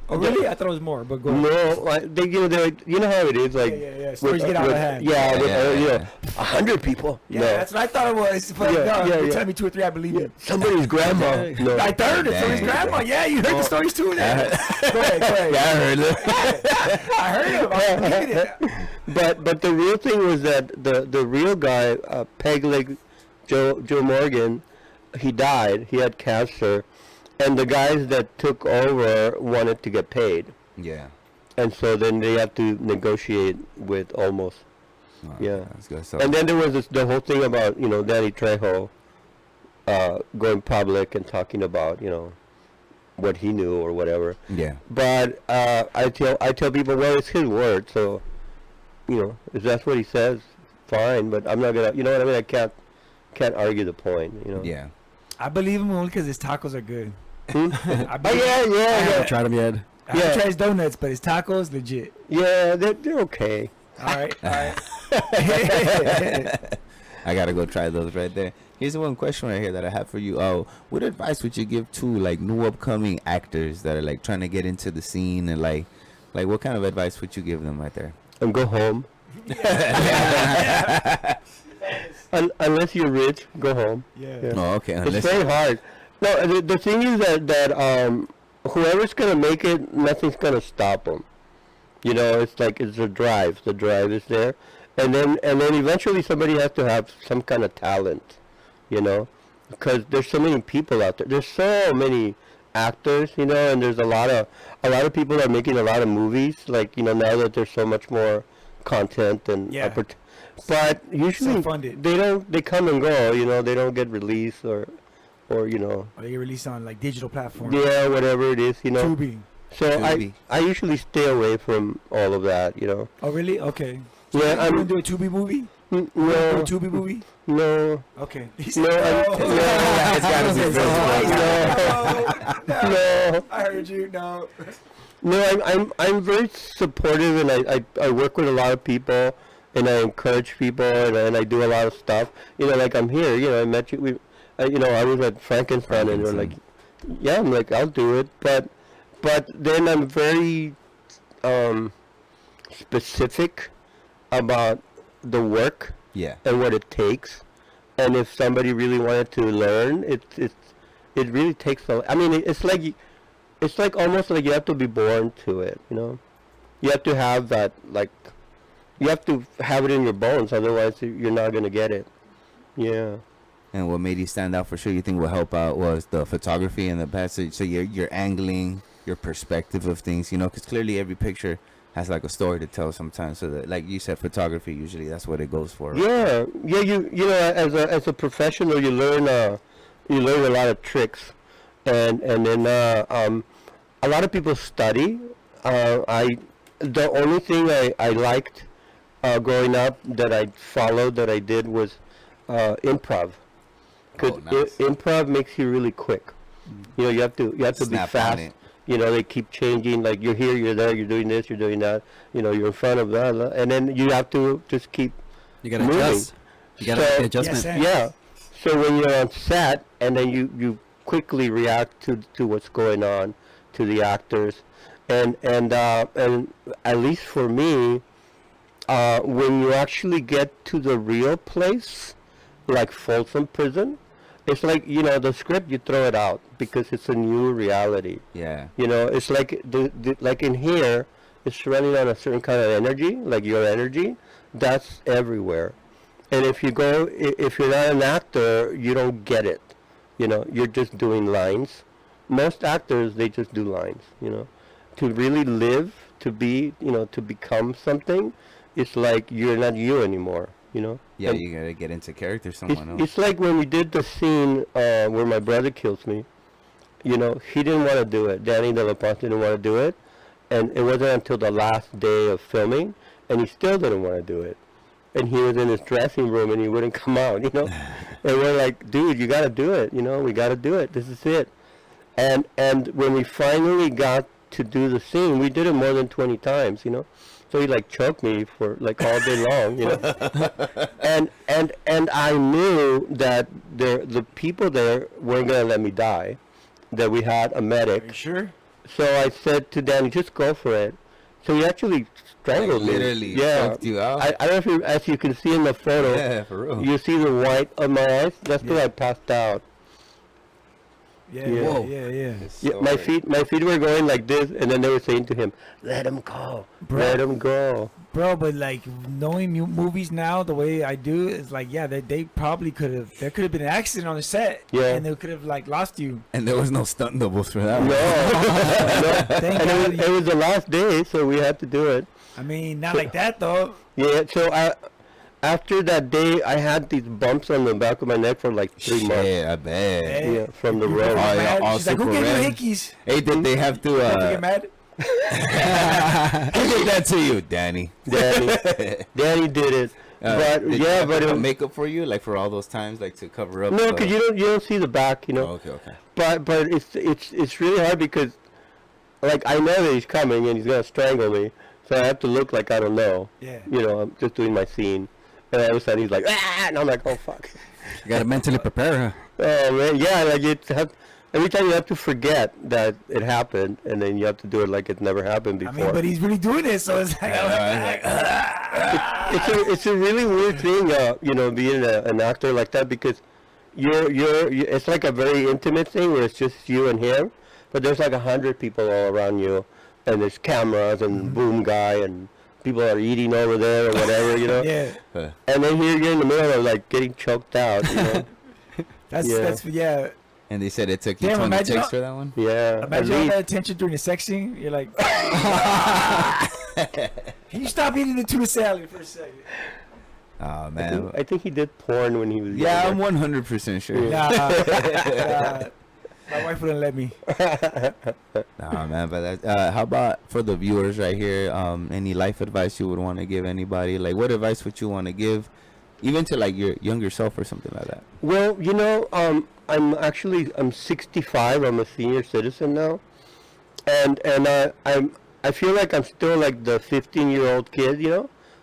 Oh, really? I thought it was more, but go ahead. no, you know how it is, like Yeah. Stories get out of hand. Yeah, Yeah, you yeah. know, 100 people. Yeah, no. that's what I thought it was. But Yeah, no, yeah, you yeah. tell me 2 or 3, I believe you. Somebody's grandma. No. I heard it from his Dang. grandma. Yeah, you heard the stories too. Then. Go ahead. Yeah, I heard it. I heard him. I believed it. But the real thing was that the real guy, Peg Leg Joe Morgan, he died. He had cancer, and the guys that took over wanted to get paid, Yeah. and so then they had to negotiate with Almost. Oh, Yeah. That's good. So, And then there was the whole thing about, you know, Danny Trejo going public and talking about, you know, what he knew or whatever. yeah. But I tell people, well, it's his word, so, you know, if that's what he says, fine. But I'm not gonna, you know what I mean? I can't argue the point, you know. Yeah. I believe him only because his tacos are good. Hmm? I Oh believe yeah, I yeah, haven't tried them yet. I haven't Yeah. tried his donuts, but his tacos, legit. yeah. They're okay. All right. I gotta go try those right there. Here's one question right here that I have for you. What advice would you give to like new upcoming actors that are like trying to get into the scene and like what kind of advice would you give them right there? And go home. Unless you're rich, go home. Yeah. Oh, okay. It's Unless very hard. No, the thing is that whoever's gonna make it, nothing's gonna stop them. You know, it's like it's a drive. The drive is there, and then eventually somebody has to have some kind of talent. You know, because there's so many people out there. There's so many actors. You know, and there's a lot of people are making a lot of movies. Like, you know, now that there's so much more content and Yeah. but usually Self-funded. they come and go. You know, they don't get released or you know. Or they get released on like digital platforms. Yeah, whatever it is, you know. Tubi. So Tubi. I usually stay away from all of that, you know. Oh, really? Okay. Yeah, You gonna I'm. do a Tubi movie? Do a No, Tubi movie? no, Okay. no, It's gotta be no. I heard you. No. No, I'm very supportive, and I work with a lot of people, and I encourage people, and I do a lot of stuff. You know, like I'm here. You know, I met you. You know, I was at Frankenstein, and you're like, yeah, I'm like, I'll do it, but then I'm very specific about the work Yeah. and what it takes, and if somebody really wanted to learn, it really takes a. I mean, it's like almost like you have to be born to it, you know. You have to have that, like, you have to have it in your bones, otherwise you're not gonna get it. Yeah. And what made you stand out for sure, you think will help out, was the photography and the passage. So you're angling, your perspective of things, you know, because clearly every picture has like a story to tell sometimes. So that, like you said, photography usually that's what it goes for. Right? Yeah, yeah. You know, as a professional, you learn a lot of tricks, and then a lot of people study. The only thing I liked growing up that I followed, that I did, was improv. Because improv makes you really quick. You know, you have to be Snap on fast. it. You know, they keep changing. Like, you're here, you're there, you're doing this, you're doing that. You know, you're in front of that, and then you have to just keep You gotta moving. adjust. You gotta make the adjustment. Yes, Yeah. So when you're on set, and then you quickly react to what's going on, to the actors, and at least for me, when you actually get to the real place, like Folsom Prison, it's like, you know, the script, you throw it out because it's a new reality. Yeah. You know, it's like like in here, it's running on a certain kind of energy, like your energy. That's everywhere. And if you're not an actor, you don't get it. You know, you're just doing lines. Most actors, they just do lines. You know, to really live, to be, you know, to become something, it's like you're not you anymore. You know. Yeah, And you gotta get into character someone else. it's like when we did the scene where my brother kills me. You know, he didn't want to do it. Danny Villarreal didn't want to do it, and it wasn't until the last day of filming, and he still didn't want to do it. And he was in his dressing room, and he wouldn't come out. You know, and we're like, dude, you got to do it. You know, we got to do it. This is it. And when we finally got to do the scene, we did it more than 20 times. You know. So he like choked me for like all day long, you know. and I knew that the people there weren't gonna let me die, that we had a medic. Are you sure? So I said to Danny, just go for it. So he actually strangled me. Literally Yeah. choked you out. I don't know if you, as you can see in the photo, Yeah, for real. you see the white on my eyes. That's because I passed out. Yeah. Yeah. Yeah. Whoa. Yeah. Yeah, my feet were going like this, and then they were saying to him, "Let him go, Bro. let him go." Bro, but like knowing movies now the way I do is like, yeah, they probably could have. There could have been an accident on the set. Yeah. And they could have like lost you. And there was no stunt doubles for that. No, no. Thank And God. it was the last day, so we had to do it. I mean, not like that though. Yeah, so after that day, I had these bumps on the back of my neck for like 3 months. Shit, I bet. Hey. Yeah, from the You road. get Oh, yeah, mad? all She's like, who super gave you red. hickeys? Hey, did they have You have to to get mad? who did that to you, Danny? Danny did it. But did you yeah, have but to it, put makeup for you, like for all those times, like to cover up. no, because you don't see the back, you know. Oh, okay. But it's really hard because, like, I know that he's coming and he's gonna strangle me, so I have to look like I don't know. Yeah. You know, I'm just doing my scene, and all of a sudden he's like, ah, and I'm like, oh fuck. You gotta mentally prepare her. Oh man, yeah, like every time you have to forget that it happened, and then you have to do it like it never happened I before. mean, but he's really doing it, so it's like, It's a really weird thing, you know, being an actor like that, because you're it's like a very intimate thing where it's just you and him, but there's like 100 people all around you, and there's cameras and boom guy and people are eating over there or whatever, you know. yeah, And then here you're in the middle of like getting choked out, you know. yeah. And they said it took you Damn, 20 imagine takes all- for that one. Yeah. Imagine at all least. that attention during the sex scene. You're like, can you stop eating the tuna salad for a second? Oh man. I think he did porn when he was Yeah, I'm younger. 100% sure. Nah, My wife wouldn't let me. Nah, man, but that, how about for the viewers right here? Any life advice you would want to give anybody? Like, what advice would you want to give, even to like your younger self or something like that? Well, I'm 65. I'm a senior citizen now, and I feel like I'm still like the 15-year-old kid,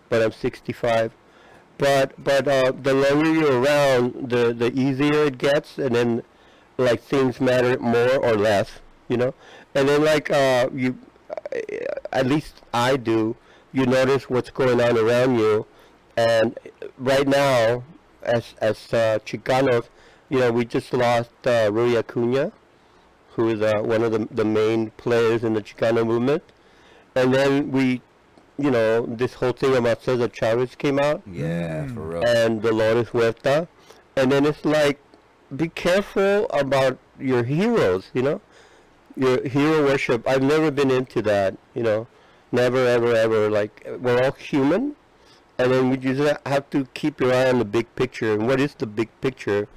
but I'm 65. But the longer you're around, the easier it gets, and then like things matter more or less, and then like you, at least I do, you notice what's going on around you, and right now, as Chicanos, we just lost Rui Acuna, who is one of the main players in the Chicano movement, and then we. This whole thing about Cesar Chavez came out. Yeah, for real. And Dolores Huerta. And then it's like, be careful about your heroes, your hero worship. I've never been into that, never, ever, ever. Like, we're all human. And then we just have to keep your eye on the big picture. And what is the big picture?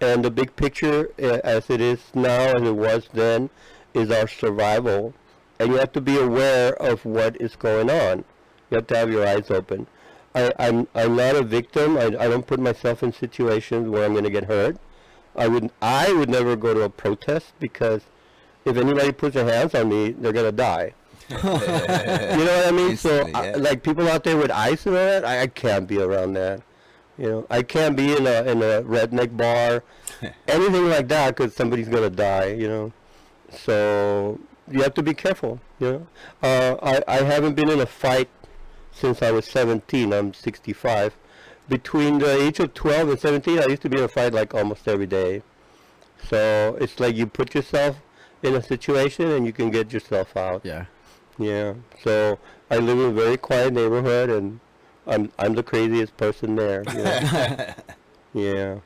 And the big picture, as it is now, as it was then, is our survival. And you have to be aware of what is going on. You have to have your eyes open. I'm not a victim. I don't put myself in situations where I'm going to get hurt. I would never go to a protest, because if anybody puts their hands on me, they're going to die. You know what I mean? So, yeah. like people out there with ice and all that, I can't be around that. I can't be in a redneck bar, anything like that, because somebody's going to die, So you have to be careful, I haven't been in a fight since I was 17. I'm 65. Between the age of 12 and 17, I used to be in a fight like almost every day. So it's like you put yourself in a situation and you can get yourself out. Yeah. Yeah. So I live in a very quiet neighborhood, and I'm the craziest person there. Yeah.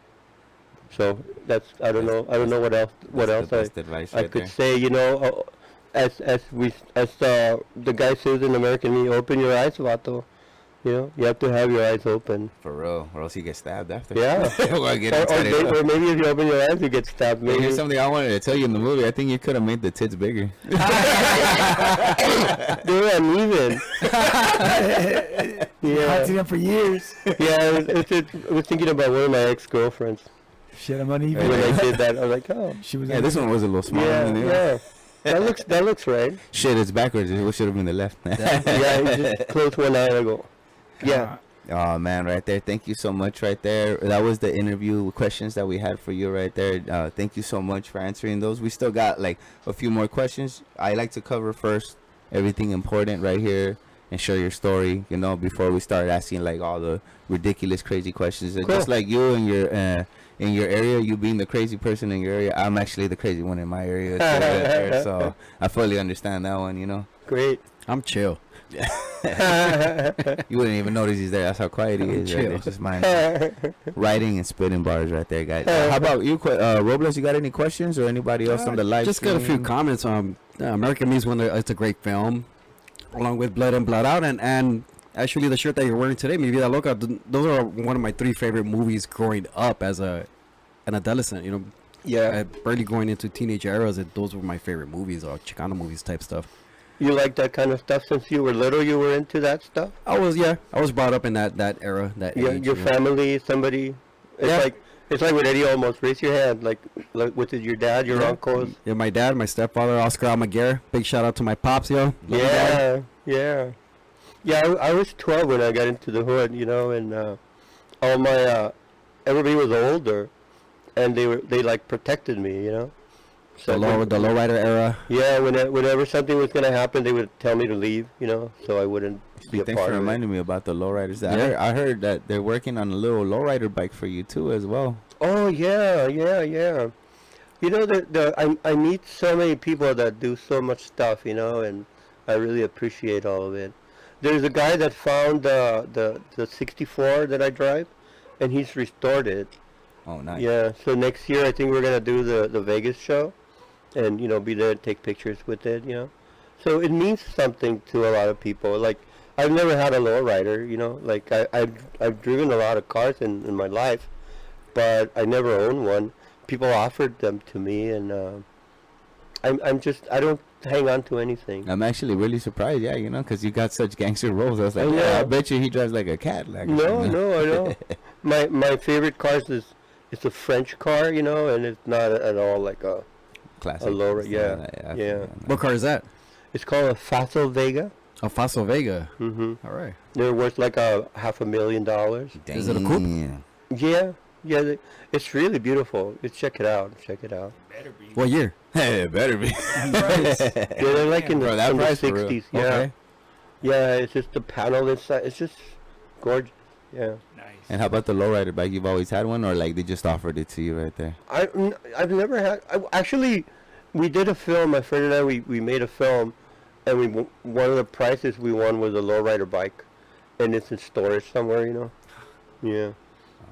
So I don't know what else the best advice I right could there. say, as the guy says in American Me, open your eyes, vato. You have to have your eyes open. For real, or else you get stabbed after. Yeah. Or get excited. or maybe if you open your eyes, you get stabbed. Hey, Maybe. here's something I wanted to tell you in the movie. I think you could have made the tits bigger. They were uneven. I've seen them for years. Yeah, I was thinking about one of my ex-girlfriends. Shit, I'm And uneven. when I did that, I was like, oh. She was. Yeah, this one was a little smaller. Yeah, than the other. yeah. That looks right. Shit, it's backwards. It should have been the left. Yeah, you just close one eye and I go, yeah. Oh man, right there. Thank you so much right there. That was the interview questions that we had for you right there. Thank you so much for answering those. We still got like a few more questions. I like to cover first everything important right here and share your story, before we start asking like all the ridiculous crazy questions. Cool. Just like you and your in your area, you being the crazy person in your area, I'm actually the crazy one in my area too, right there. So I fully understand that one, Great. I'm chill. You wouldn't even notice he's there. That's how quiet he is. Right there. It's just mine. Writing and spitting bars right there, guys. How about you, Rohblez? You got any questions or anybody else on the live? Just got a few comments. American Me is it's a great film, along with Blood and Blood Out, and actually the shirt that you're wearing today, Mi Vida Loca. Those are one of my 3 favorite movies growing up as an adolescent. Yeah. Barely going into teenage eras. Those were my favorite movies, or Chicano movies type stuff. You like that kind of stuff since you were little? You were into that stuff? I was brought up in that era, that age. Your family, somebody. It's like with Eddie almost. Raise your hand. Like with your dad, your uncles. Yeah, my dad, my stepfather, Oscar Almaguer. Big shout out to my pops, yo. Yeah. I was 12 when I got into the hood, and all my everybody was older, and they like protected me, So The lowrider era. Yeah, whenever something was gonna happen, they would tell me to leave, so I wouldn't be a Thanks part for of it. reminding me about the lowriders. Yeah. I heard that they're working on a little lowrider bike for you too, as well. Oh yeah. I meet so many people that do so much stuff, and I really appreciate all of it. There's a guy that found the 64 that I drive, and he's restored it. Oh, nice. Yeah, so next year I think we're gonna do the Vegas show, and be there and take pictures with it. So it means something to a lot of people. Like I've never had a lowrider, Like I've driven a lot of cars in my life, but I never owned one. people offered them to me, and I don't hang on to anything. I'm actually really surprised, yeah, you know, because you got such gangster roles. I was like, I know. yeah, I bet you he drives like a Cadillac. or No, something. no, I know. My favorite cars is it's a French car, you know, and it's not at all like a Classic. low, stuff yeah, like that. I yeah. feel that. What car is that? It's called a Faso Vega. A Fossil Vega. Mm-hmm. All right. They're worth like a $500,000. Is it a coupe? Damn. Yeah, yeah. It's really beautiful. Check it out. Check it out. Better be. What year? Hey, it better be. Yeah, they're like in Bro, the, that in the price for real. 60s. Yeah, Okay. yeah. It's just the panel inside. It's just gorgeous. Yeah. Nice. And how about the lowrider bike? You've always had one, or like they just offered it to you right there? I've never had. Actually, we did a film. My friend and I, we made a film, and one of the prizes we won was a lowrider bike, and it's in storage somewhere. You know. Yeah.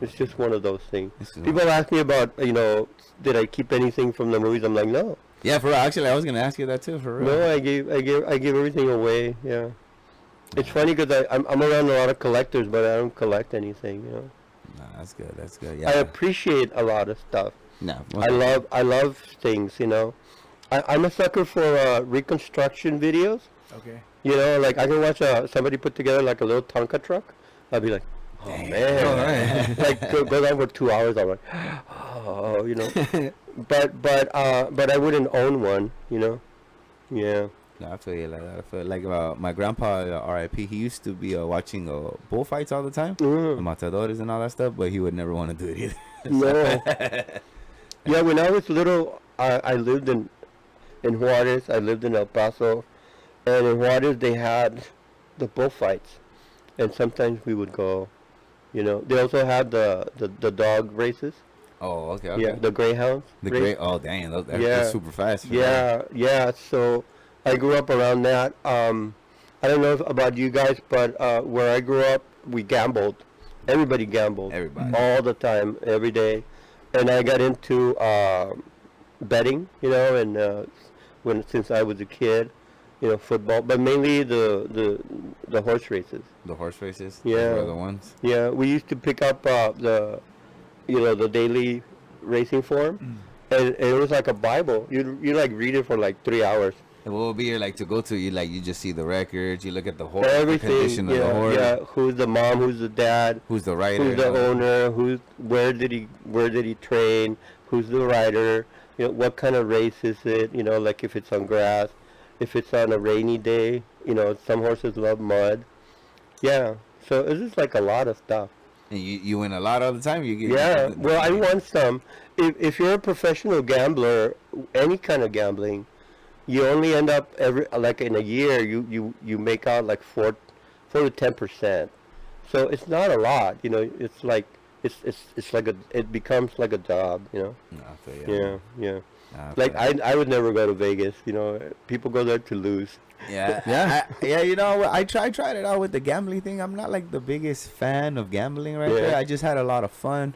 It's just one of those things. People ask me about, you know, did I keep anything from the movies? I'm like, no. Yeah, for real. Actually, I was gonna ask you that too. For real. No, I gave everything away. Yeah. It's funny because I'm around a lot of collectors, but I don't collect anything. You know. Nah, that's good. That's good. Yeah. I appreciate a lot of stuff. No. I love things. You know. I'm a sucker for reconstruction videos. Okay. You know, like I can watch somebody put together like a little Tonka truck. I'll be like, oh man, All right. like go on for 2 hours. I'm like, oh, you know. but I wouldn't own one. You know. Yeah. No, I feel you like that. I feel like my grandpa, R.I.P. He used to be watching bullfights all the time, the Mm. matadores and all that stuff, but he would never want to do it either. No. Yeah, when I was little, I lived in Juarez. I lived in El Paso, and in Juarez they had the bullfights, and sometimes we would go. You know, they also had the dog races. Oh, okay. Okay. Yeah, the greyhounds. The race. great. Oh, dang. They're Yeah. super fast. for Yeah, yeah. So I grew up around that. I don't know about you guys, but where I grew up, we gambled. Everybody gambled. Everybody. All the time, every day. And I got into betting, you know, and since I was a kid, you know, football, but mainly the horse races. The horse races. Yeah. Those were the ones. Yeah, we used to pick up the daily racing form, and it was like a Bible. You like read it for like 3 hours. And what would be your, like, to go to? You just see the records. You look at the horse. The Everything. condition of the horse. Yeah. Who's the mom? Who's the dad? Who's the rider? Who's the owner? Where did he train? Who's the rider? You know, what kind of race is it? You know, like if it's on grass, if it's on a rainy day. You know, some horses love mud. Yeah. So it's just like a lot of stuff. And you win a lot all the time. You get. Yeah. Well, I won some. If you're a professional gambler, any kind of gambling, you only end up like in a year you make out like 4 to 10%. So it's not a lot, you know. It's like it's like it becomes like a job, you know. No, I feel you. Yeah. Nah, I Like feel I would never go to Vegas, you know. People go there to lose. Yeah, Yeah. yeah. You know, I tried it out with the gambling thing. I'm not like the biggest fan of gambling right Yeah. there. I just had a lot of fun,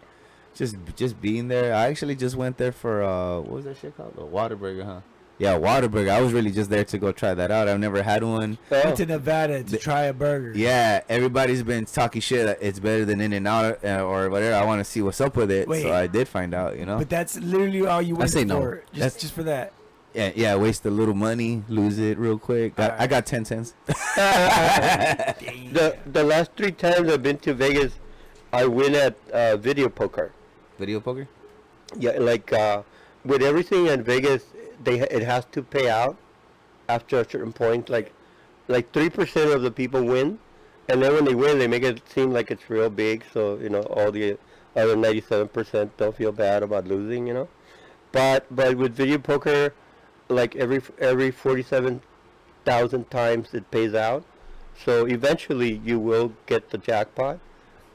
just being there. I actually just went there for what was that shit called? The Whataburger, huh? Yeah, Whataburger. I was really just there to go try that out. I've never had one. Went to Nevada to try a burger. Yeah, everybody's been talking shit. It's better than In-N-Out or whatever. I want to see what's up with it. Wait. So I did find out. You know. But that's literally all you went say no. for. Just for that. Yeah. Waste a little money, lose it real quick. I Alright. got 10 cents. The last 3 times I've been to Vegas, I win at video poker. Video poker. Yeah, like with everything in Vegas, it has to pay out after a certain point. Like 3% of the people win, and then when they win, they make it seem like it's real big. So you know, all the other 97% don't feel bad about losing. You know, but with video poker, like every 47,000 times it pays out. So eventually you will get the jackpot.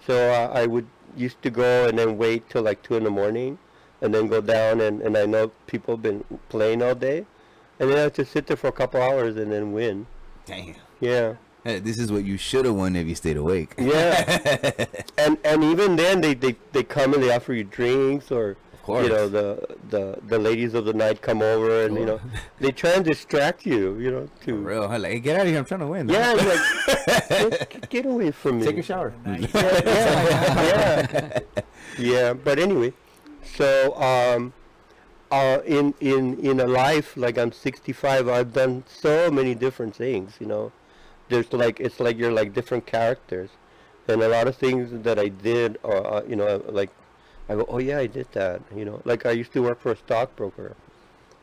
So I would used to go and then wait till like 2 in the morning. And then go down, and I know people have been playing all day, and then I have to sit there for a couple hours and then win. Damn. Yeah, Hey, this is what you should have won if you stayed awake. yeah. and even then they come and they offer you drinks, or Of course. you know the ladies of the night come over and you know they try and distract you, you know, For to real. Hey, like, get out of here. I'm trying to win. yeah, you're like get away from me. Take a shower. Yeah. Yeah. But anyway, so in a life, like I'm 65, I've done so many different things. There's like it's like you're like different characters, and a lot of things that I did, like I go, oh yeah, I did that. Like I used to work for a stockbroker.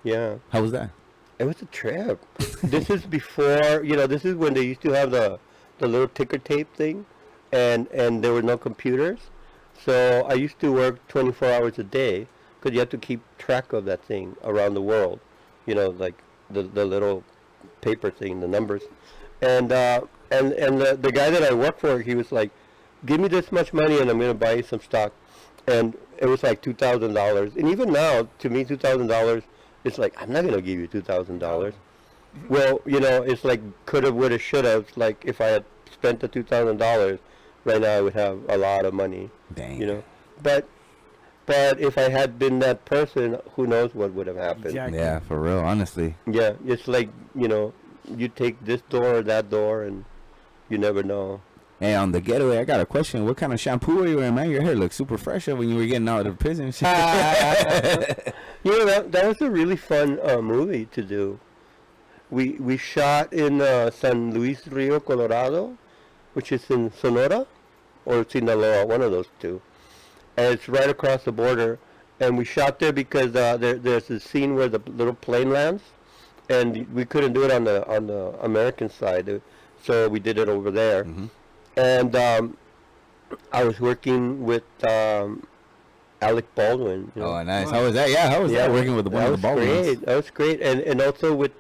Yeah, How was that? it was a trip. This is before, this is when they used to have the little ticker tape thing, and there were no computers. So I used to work 24 hours a day because you have to keep track of that thing around the world. Like the little paper thing, the numbers. And the guy that I worked for, he was like, give me this much money and I'm going to buy you some stock. And it was like $2,000. And even now, to me, $2,000, it's like, I'm not going to give you $2,000. Well, it's like coulda, woulda, shoulda. It's like if I had spent the $2,000, right now I would have a lot of money. Dang. But if I had been that person, who knows what would have happened. Exactly. Yeah, for real, honestly. Yeah, it's like, you take this door or that door and you never know. Hey, on the getaway, I got a question. What kind of shampoo were you wearing, man? Your hair looked super fresh when you were getting out of prison. That was a really fun movie to do. We shot in San Luis Rio, Colorado, which is in Sonora or Sinaloa, one of those two. And it's right across the border. And we shot there because there's a scene where the little plane lands, and we couldn't do it on the American side, so we did it over there. Mm-hmm. And I was working with Alec Baldwin. Oh, nice. How was that? Yeah, how was that working with one of the Baldwins? That was great. And also with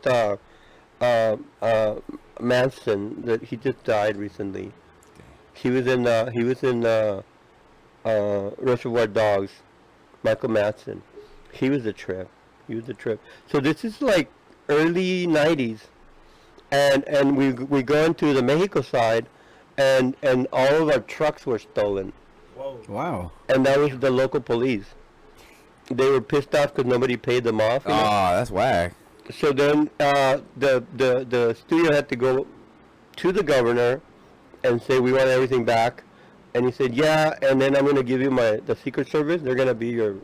Manson, that he just died recently. He was in Reservoir Dogs. Michael Madsen. He was a trip. So this is like early 90s, and we go into the Mexico side, and all of our trucks were stolen. Whoa. Wow. And that was the local police. They were pissed off because nobody paid them off. Oh, that's whack. So then the studio had to go to the governor and say, we want everything back. And he said, yeah, and then I'm going to give you the Secret Service. They're going to be your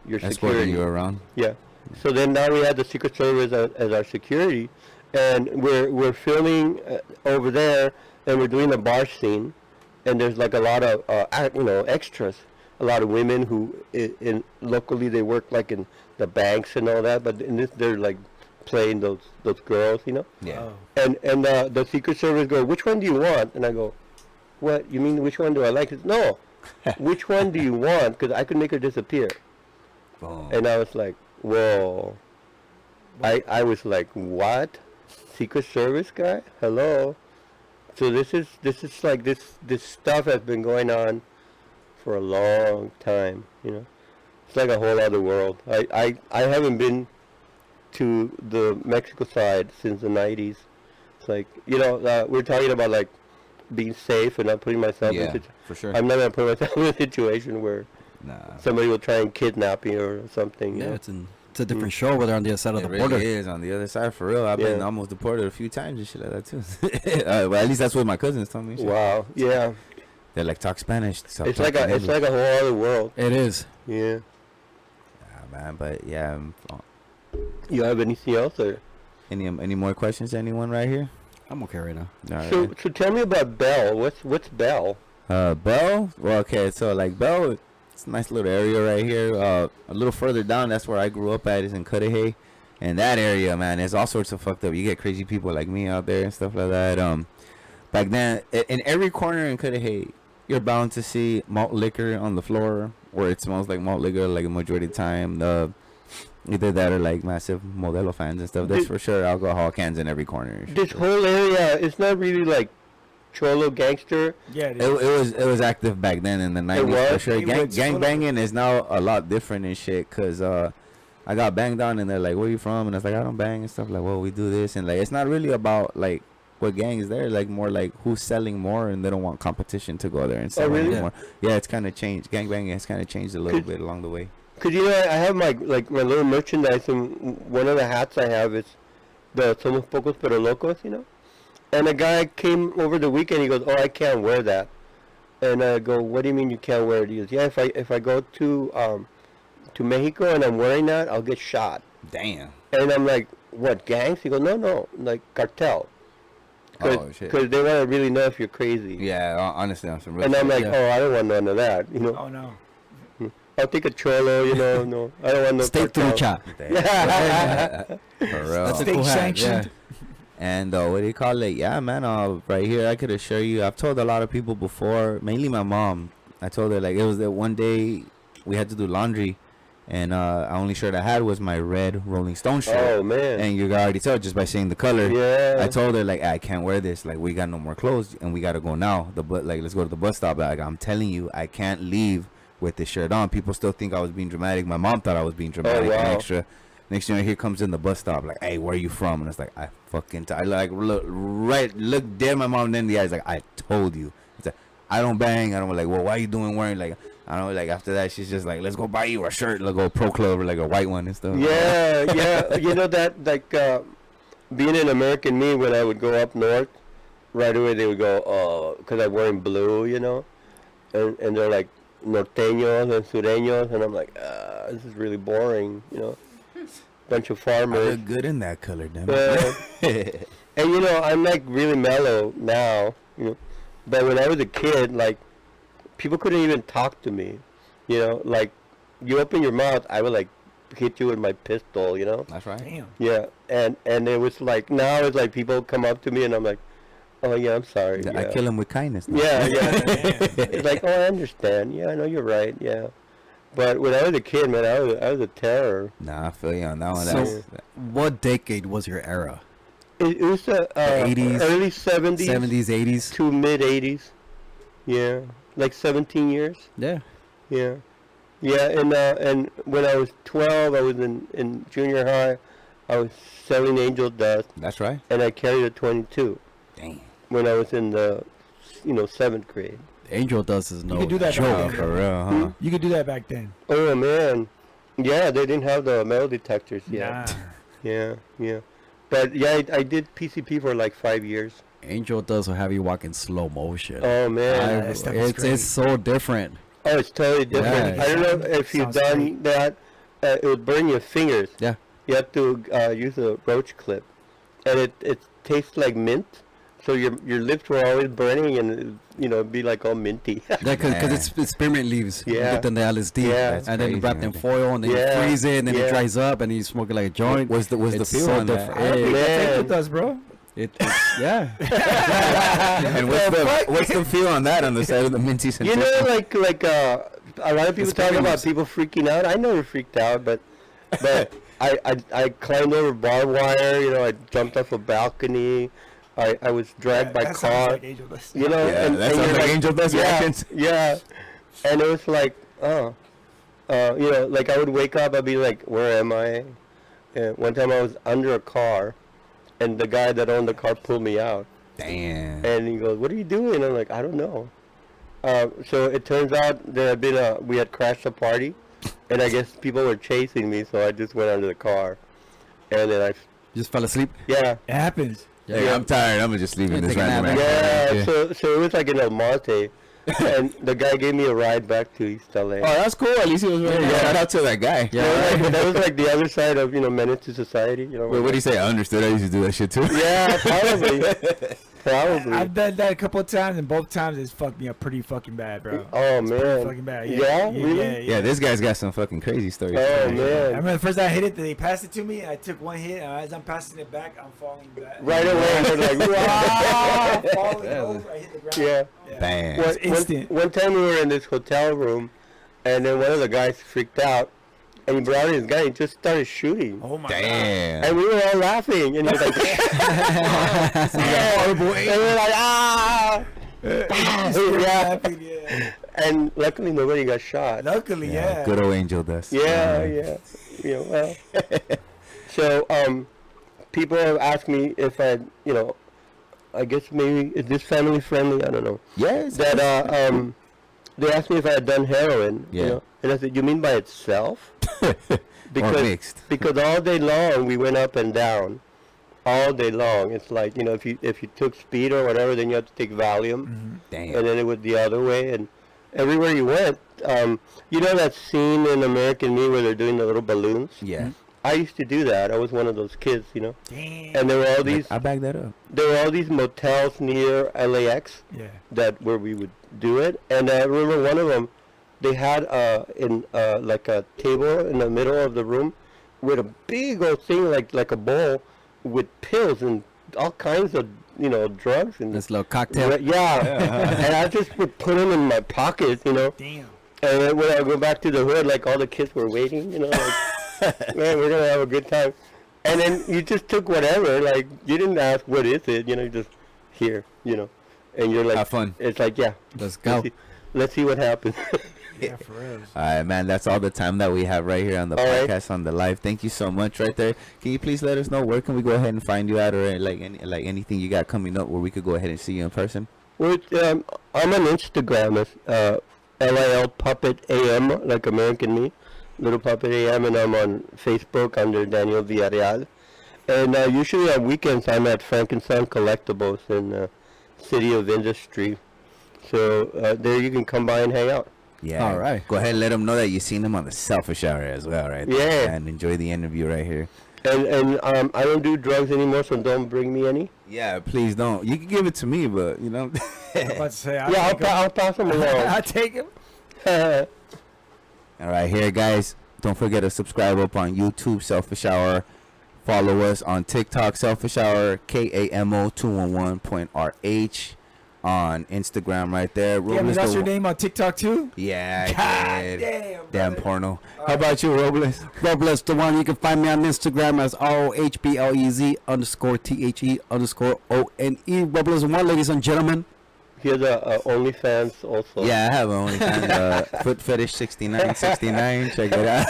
Escorting security. you around. Yeah. So then now we had the Secret Service as our security, and we're filming over there, and we're doing a bar scene, and there's like a lot of extras, a lot of women who locally they work like in the banks and all that, but in this they're like playing those girls, Yeah. Oh. And the Secret Service go, which one do you want? And I go, what, you mean which one do I like? He says, no, which one do you want? Because I could make her disappear. Boom. And I was like, whoa. I was like, what? Secret Service guy? Hello? So this is like this stuff has been going on for a long time, It's like a whole other world. I haven't to the Mexico side since the 90s. It's like, we're talking about like being safe and not putting myself in for sure. I'm not going to put myself in a situation where somebody will try and kidnap me or something. Yeah, it's a different show whether on the other side of the border. It really is on the other side, for real. I've been almost deported a few times and shit like that too. Well, at least that's what my cousins told me. Shit. Wow. Yeah. They like talk Spanish. It's like a whole other world. It is. Yeah. Yeah, man. But yeah. You have anything else or? Any more questions? Anyone right here? I'm okay right now. So tell me about Bell. What's Bell? Bell. Well, okay. So like Bell, it's a nice little area right here. A little further down, that's where I grew up at. Is in Cudahy, and that area, man, there's all sorts of fucked up. You get crazy people like me out there and stuff like that. Back then, in every corner in Cudahy, you're bound to see malt liquor on the floor, or it smells like malt liquor like a majority of the time. Either that or like massive Modelo fans and stuff. That's for sure. Alcohol cans in every corner. This whole area, it's not really like cholo gangster. Yeah, it was active back then in the 90s for sure. It was Gang banging is now a lot different and shit. Cause I got banged on and they're like, "Where you from?" And I was like, "I don't bang" and stuff. Like, well, we do this and like it's not really about like what gang is there. Like more like who's selling more, and they don't want competition to go there and sell really? anymore. Yeah, it's kind of changed. Gang banging has kind of changed a little bit along the way. Cause I have my little merchandise, and one of the hats I have is the Somos Pocos Pero Locos, And a guy came over the weekend. He goes, "Oh, I can't wear that." And I go, "What do you mean you can't wear it?" He goes, "Yeah, if I go to to Mexico and I'm wearing that, I'll get shot. Damn. And I'm like, what, gangs? He goes, no, like cartel. Oh shit. Because they want to really know if you're crazy. Yeah, honestly, on some real And I'm shit. like, oh, I don't want none of that, you know. Oh no. I'll take a cholo, you know. No, I don't want no Steak cartel. trucha. Damn. For real. That's a Steak cool hat. sanctioned. And what do you call it? Yeah, man. Right here, I could assure you. I've told a lot of people before, mainly my mom. I told her like it was that one day we had to do laundry, and only shirt I had was my red Rolling Stone shirt. Oh man. And you can already tell just by seeing the color. Yeah. I told her like I can't wear this. Like we got no more clothes, and we gotta go now. Let's go to the bus stop. Like I'm telling you, I can't leave with this shirt on. People still think I was being dramatic. My mom thought I was being dramatic and extra. Next thing here comes in the bus stop, like, hey, where are you from? And it's like, I fucking, I like look dead my mom in the eyes, like, I told you. It's like, I don't bang. I don't like, well, why are you wearing like, I don't know, like after that, she's just like, let's go buy you a shirt, let's go Pro Club or like a white one and stuff. Yeah. You know that, like, being an American me, when I would go up north, right away they would go, oh, because I'm wearing blue, you know, and they're like norteños and sureños, and I'm like, this is really boring, you know. Bunch of I farmers. look good in that color, damn it. And you know, I'm like really mellow now, you know. But when I was a kid, like, people couldn't even talk to me, you know. Like, you open your mouth, I would like hit you with my pistol, you know. That's right. Damn. Yeah, and it was like, now it's like people come up to me and I'm like, oh yeah, I'm sorry. Yeah. I kill him with kindness. Now. Yeah. It's like, oh, I understand. Yeah, I know you're right. Yeah. But when I was a kid, man, I was a terror. Nah, I feel you on that one. So, what decade was your era? It was the 80s, early 70s, 70s, 80s? to mid 80s. Yeah, like 17 years. Yeah. Yeah, and when I was 12, I was in junior high. I was selling angel dust, That's right. and I carried a 22 Dang. when I was in the, 7th grade. Angel dust is no You could do that joke. back then. For real, huh? You could do that back then. Oh man, yeah, they didn't have the metal detectors yet. Nah. Yeah. But yeah, I did PCP for like 5 years. Angel dust will have you walk in slow motion. Oh man, that stuff is It's so different. oh, it's totally different. Yeah. I don't know if you've Sounds done great. that. It would burn your fingers. Yeah. You have to use a roach clip, and it tastes like mint. So your lips were always burning, and it'd be like all minty. Yeah, because it's spearmint leaves. Yeah. Get them the LSD. Yeah. That's And then crazy, wrapped in man. foil, and then Yeah. you freeze it, and then Yeah. it dries up, and you smoke it like a joint. Was the It's feel so on that? different. I don't think Man. that's it with us, bro. Yeah. And what's the feel on that on the side of the minty You sensation? know, like a lot of people talk about Experiments. people freaking out. I never freaked out, but I climbed over barbed wire. I jumped off a balcony. I was dragged by That sounds car. like Angel Dust. You know, Yeah, and, that and sounds you're like Angel Dust yeah, reactions. Yeah, and it was like, like I would wake up, I'd be like, where am I? One time I was under a car, and the guy that owned the car pulled me out, Damn. and he goes, "What are you doing?" I'm like, "I don't know." So it turns out there had been we had crashed a party, and I guess people were chasing me, so I just went under the car, and then Just fell asleep. yeah. It happens. Yeah, I'm tired. I'm just leaving this Take a random nap. ass. Yeah, so it was like in El Monte, and the guy gave me a ride back to East LA. Oh, that's cool. At least he was ready. Yeah. Shout out to that guy. Yeah. That was like the other side of Menace to Society. Wait, what do you say? I understood. I used to do that shit too. Yeah, probably. I've done that a couple of times, and both times it's fucked me up pretty fucking bad, bro. Oh Pretty man. fucking bad. Yeah, really? Yeah, this guy's got some fucking crazy stories. Oh I man. remember the first time I hit it, they passed it to me, and I took one hit, and as I'm passing it back, I'm falling back. Right away, they're like, Ah, wow. falling over, I hit the ground. Yeah. Bam. One, instant. one time we were in this hotel room, and then one of the guys freaked out, and he brought in his gun and just started shooting. Oh my Damn. And we were all laughing, and he was like, horrible. and we were like, ah. god. Yeah. Yeah. And luckily nobody got shot. Luckily, yeah. Good old Angel Dust. Yeah. Well. So, people have asked me if I guess maybe, is this family friendly? I don't know. Yes. That, they asked me if I had done heroin. Yeah. And I said, you mean by itself? Or mixed. Because all day long we went up and down. All day long. It's like, if you took speed or whatever, then you have to take Valium. Damn. And then it was the other way. And everywhere you went, you know that scene in American Me where they're doing the little balloons? Yeah. I used to do that. I was one of those kids, you know. Damn. And there were all these I back that up. there were all these motels near LAX Yeah. that where we would do it. And I remember one of them, they had like a table in the middle of the room with a big old thing like a bowl with pills and all kinds of drugs and This little cocktail. yeah. And I just would put them in my pockets, Damn. And then when I go back to the hood, like all the kids were waiting, like, man, we're gonna have a good time. And then you just took whatever, like you didn't ask what is it, just here, and you're like, Have fun. It's like, yeah, Let's go. let's see what happens. Yeah, for real. All right, man. That's all the time that we have right here on the All right. podcast on the live. Thank you so much, right there. Can you please let us know where can we go ahead and find you at, or like anything you got coming up where we could go ahead and see you in person? I'm on Instagram as LIL Puppet AM, like American Me, Little Puppet AM, and I'm on Facebook under Daniel Villarreal. And usually on weekends I'm at Frankenstein Collectibles in City of Industry. So there you can come by and hang out. Yeah. All right. Go ahead and let them know that you seen them on the Selfish Hour as well, right? Yeah. There. And enjoy the interview right here. And I don't do drugs anymore, so don't bring me any. Yeah, please don't. You can give it to me, but I'm about to say, I'll pass them along. I'll take him. all right, here, guys. Don't forget to subscribe up on YouTube, Selfish Hour. Follow us on TikTok, Selfish Hour, KAMO211.RH. On Instagram right there. Yeah, Rohblez that's the- your name on TikTok too? Yeah, God I did. damn, Damn brother. porno. How about you, Rohblez? Rohblez the one. You can find me on Instagram as ROHBLEZ _THE _ONE. Rohblez the one, ladies and gentlemen. He has a OnlyFans also. Yeah, I have an OnlyFans, Foot Fetish 6969. Check it out.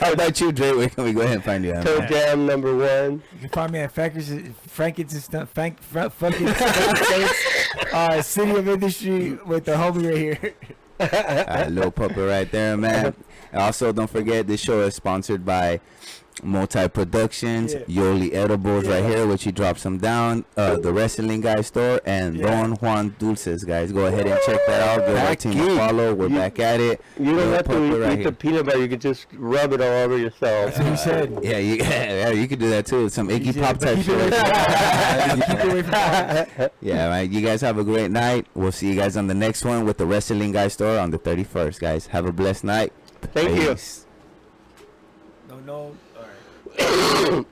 How about you, Dre? Where can we go ahead and find you at? Toe man? Jam #1. You can find me at Frankenstein, City of Industry with the homie right here. Little puppet right there, man. Also, don't forget this show is sponsored by Moti Productions, Yeah. Yoliedibles right Yeah. here, which he drops them down. The Wrestling Guy store and Yeah. Don Juan Dulces, guys. Go ahead and check that out. Give our Heck team yeah. a follow. We're You- back at it. You don't Little have to puppet eat right the here. peanut butter. You can just rub it all over yourself. That's what he said. Yeah, you could do that too. Some Iggy Yeah, Pop but type keep it away shit. from- keep it away from that. Yeah, right. You guys have a great night. We'll see you guys on the next one with the Wrestling Guy store on the 31st, guys. Have a blessed night. Thank you. Peace. No. All right.